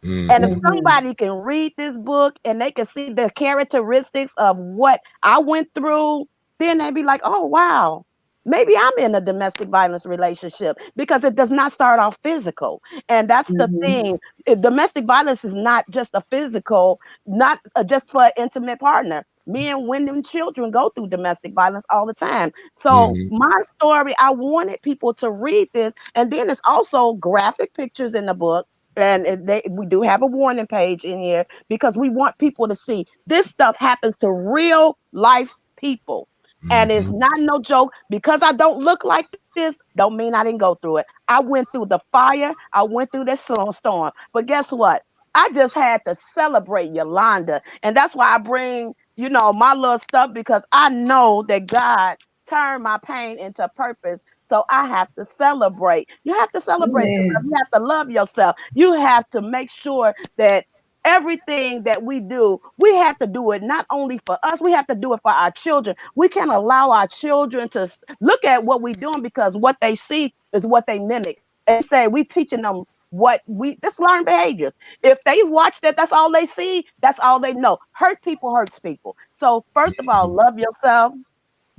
And if mm, Mhm. somebody can read this book and they can see the characteristics of what I went through, then they'd be like, oh, wow, maybe I'm in a domestic violence relationship, because it does not start off physical. And that's the Mhm. thing. Domestic violence is not just a physical, not just for an intimate partner. Men, women, and children go through domestic violence all the time. So mm, my story, I wanted people to read this. And then it's also graphic pictures in the book, and we do have a warning page in here, because we want people to see this stuff happens to real life people. And it's mm, not no joke. Because I don't look like this, don't mean I didn't go through it. I went through the fire, I went through the storm. But guess what? I just had to celebrate Yolanda. And that's why I bring, my little stuff, because I know that God turned my pain into purpose. So I have to celebrate. You have to celebrate yourself. Amen. You have to love yourself. You have to make sure that everything that we do, we have to do it not only for us, we have to do it for our children. We can't allow our children to look at what we're doing, because what they see is what they mimic. And say we teaching them what we just learn behaviors. If they watch that, that's all they see, that's all they know. Hurt people hurts people. So first of all, mm, love yourself.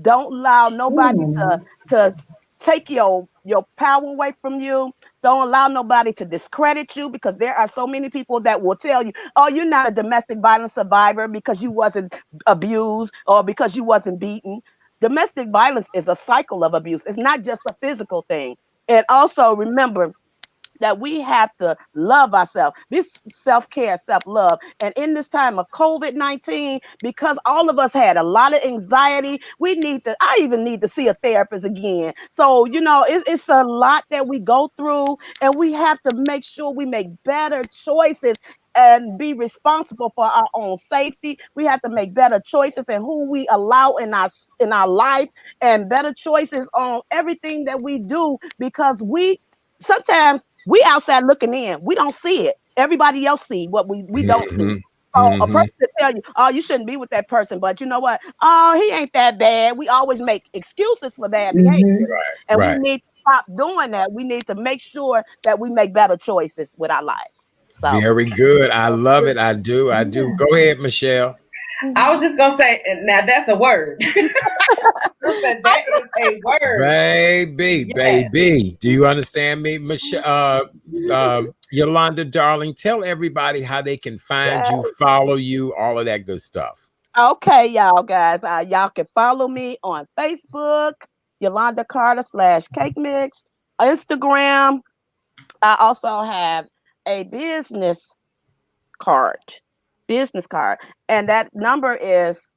Don't allow nobody to Mm. to take your your power away from you. Don't allow nobody to discredit you, because there are so many people that will tell you, oh, you're not a domestic violence survivor because you wasn't abused or because you wasn't beaten. Domestic violence is a cycle of abuse. It's not just a physical thing. And also remember that we have to love ourselves. This self-care, self-love. And in this time of COVID-19, because all of us had a lot of anxiety, I even need to see a therapist again. So, it's a lot that we go through, and we have to make sure we make better choices and be responsible for our own safety. We have to make better choices in who we allow in our life, and better choices on everything that we do, because sometimes we outside looking in. We don't see it. Everybody else see what we don't see. So a person will tell you, oh, you shouldn't be with that person. But you know what? Oh, he ain't that bad. We always make excuses for bad behavior. And we need to stop doing that. We need to make sure that we make better choices with our lives. So Very good. I love it. I do. I do. Go ahead, Michelle. I was just gonna say, now that's a word. That is a word, baby. Do you understand me, Michelle? Yolanda, darling, tell everybody how they can find you, follow you, all of that good stuff. Okay, y'all guys. Y'all can follow me on Facebook, Yolanda Carter /Cake Mix, Instagram. I also have a card, business card, and that number is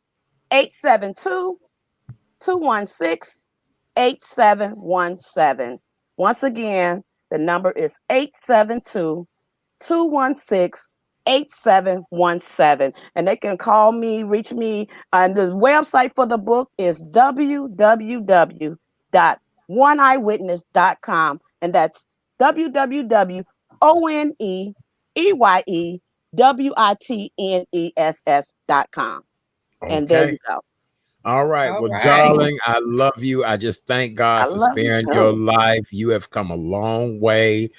872-216-8717. Once again, the number is 872-216-8717. And they can call me, reach me. And the website for the book is www.oneeyewitness.com. And that's www.oneeyewitness.com. And there you Okay. go. All right. all Well, right. darling, I love you. I just thank I God for love you sparing your too. life. You have come a long way.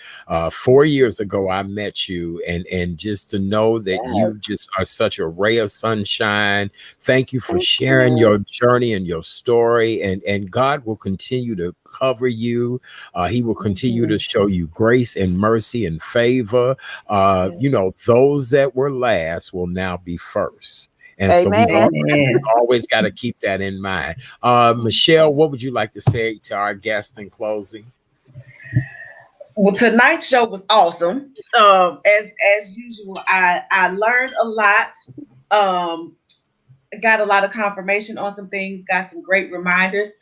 4 years ago, I met you, and just to know that Yes. you just are such a ray of sunshine. Thank you for Thank sharing you. your journey and your story. And God will continue to cover you. He will continue to show you grace and mercy and favor. Those that were last will now be first. And so we've Amen. always got to keep that in mind. Michelle, what would you like to say to our guest in closing? Well, tonight's show was awesome. As usual, I learned a lot. Um, got a lot of confirmation on some things. Got some great reminders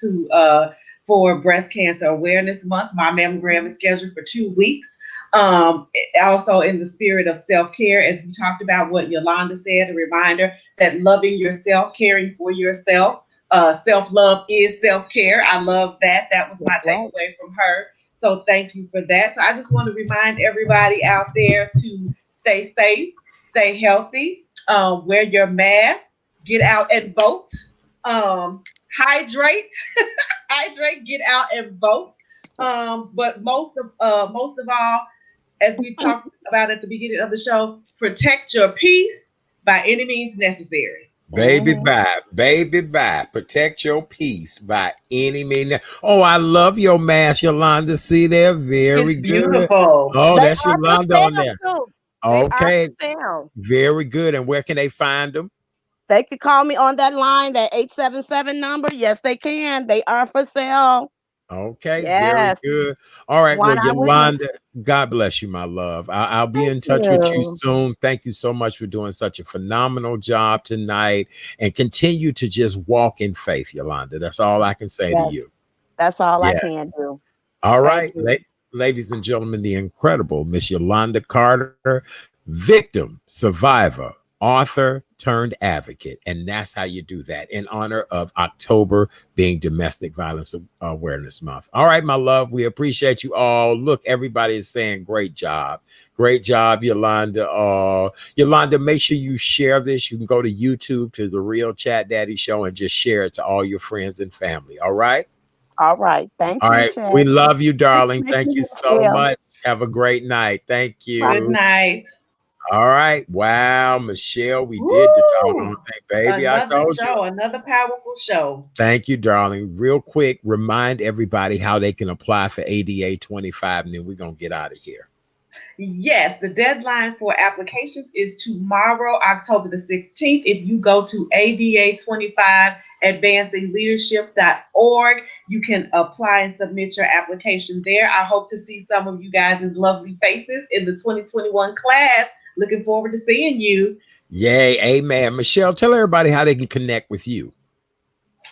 for Breast Cancer Awareness Month. My mammogram is scheduled for 2 weeks. Also, in the spirit of self-care, as we talked about what Yolanda said, a reminder that loving yourself, caring for yourself, self-love is self-care. I love that. That was my takeaway from her. So thank you for that. So I just want to remind everybody out there to stay safe, stay healthy, wear your mask, get out and vote, hydrate, hydrate, get out and vote. But most of all, as we talked about at the beginning of the show, protect your peace by any means necessary. Baby bye. Protect your peace by any means. Oh, I love your mask, Yolanda. See there? Very It's good. beautiful. Oh, They that's are for Yolanda on sale there. too. They are Okay. for sale. Very good. And where can they find them? They can call me on that line, that 877 number. Yes, they can. They are for sale. Okay, very Yes. good. All right. Well, One eyewitness. Yolanda, God bless you, my love. I'll be Thank in touch with you you. soon. Thank you so much for doing such a phenomenal job tonight, and continue to just walk in faith, Yolanda. That's all I can say to Yes, you. that's all I can Yes. do. All Thank right. you. Ladies and gentlemen, the incredible Miss Yolanda Carter, victim, survivor, author turned advocate. And that's how you do that in honor of October being Domestic Violence Awareness Month. All right, my love, we appreciate you all. Look, everybody is saying great job. Great job, Yolanda. Yolanda, make sure you share this. You can go to YouTube to The Real Chat Daddy Show and just share it to all your friends and family. All right. All right. Thank All you, right. Chad. We love you, Thank darling. you, Thank you so Michelle. much. Have a great night. Thank Good you. night. All right. Wow, Michelle, we did the doggone Woo! thing, baby. I Another told you. show, another powerful show. Thank you, darling. Real quick, remind everybody how they can apply for ADA 25, and then we're going to get out of here. Yes, the deadline for applications is tomorrow, October the 16th. If you go to ADA25advancingleadership.org, you can apply and submit your application there. I hope to see some of you guys' lovely faces in the 2021 class. Looking forward to seeing you. Yay. Amen. Michelle, tell everybody how they can connect with you.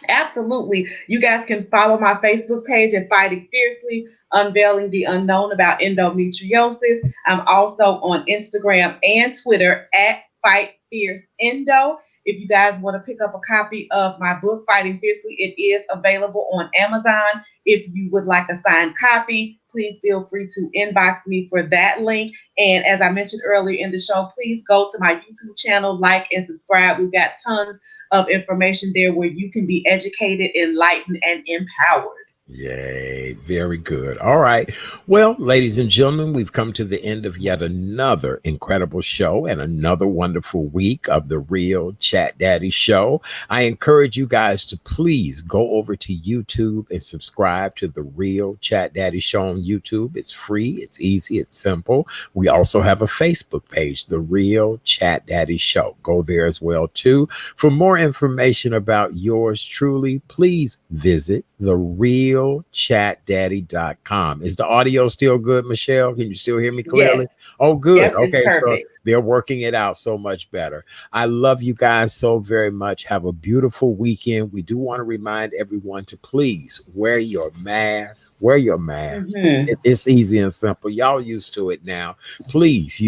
Absolutely. You guys can follow my Facebook page at Fighting Fiercely, Unveiling the Unknown about endometriosis. I'm also on Instagram and Twitter at Fight Fierce Endo. If you guys want to pick up a copy of my book, Fighting Fiercely, it is available on Amazon. If you would like a signed copy, please feel free to inbox me for that link. And as I mentioned earlier in the show, please go to my YouTube channel, like and subscribe. We've got tons of information there where you can be educated, enlightened, and empowered. Yay. Very good. All right. Well, ladies and gentlemen, we've come to the end of yet another incredible show and another wonderful week of the Real Chat Daddy Show. I encourage you guys to please go over to YouTube and subscribe to the Real Chat Daddy Show on YouTube. It's free, it's easy, it's simple. We also have a Facebook page, the Real Chat Daddy Show. Go there as well too. For more information about yours truly, please visit the realchatdaddy.com. Is the audio still good, Michelle? Can you still hear me clearly? Yes. Oh, good. Yep, okay, so perfect. they're working it out so much better. I love you guys so very much. Have a beautiful weekend. We do want to remind everyone to please wear your mask. Wear your mask. Mm-hmm. It's easy and simple. Y'all used to it now. Please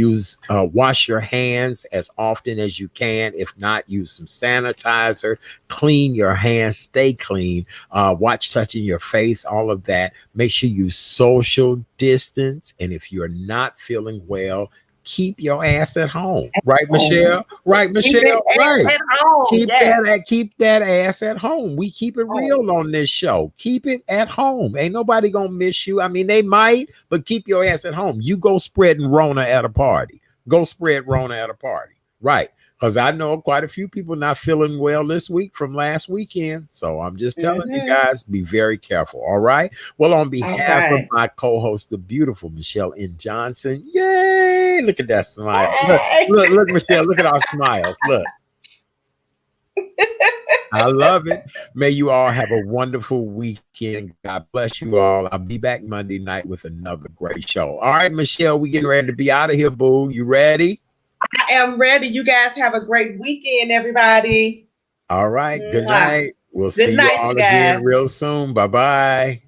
wash your hands as often as you can. If not, use some sanitizer. Clean your hands. Stay clean. Watch touching your face, all of that. Make sure you social distance. And if you're not feeling well, keep your ass at home. Right, Michelle? Right, Michelle? Right. At home. Keep that ass at home. We keep it real on this show. Keep it at home. Ain't nobody gonna miss you. I mean, they might, but keep your ass at home. You go spreading Rona at a party. Go spread Rona at a party. Right. Because I know quite a few people not feeling well this week from last weekend. So I'm just telling you guys, be very careful. All right. Well, on behalf of my co-host, the beautiful Michelle N. Johnson. Yay. Look at that smile. Look, Michelle, look at our smiles. Look. I love it. May you all have a wonderful weekend. God bless you all. I'll be back Monday night with another great show. All right, Michelle, we getting ready to be out of here, boo. You ready? I am ready. You guys have a great weekend, everybody. All right. Good night. We'll see you all again real soon. Bye-bye.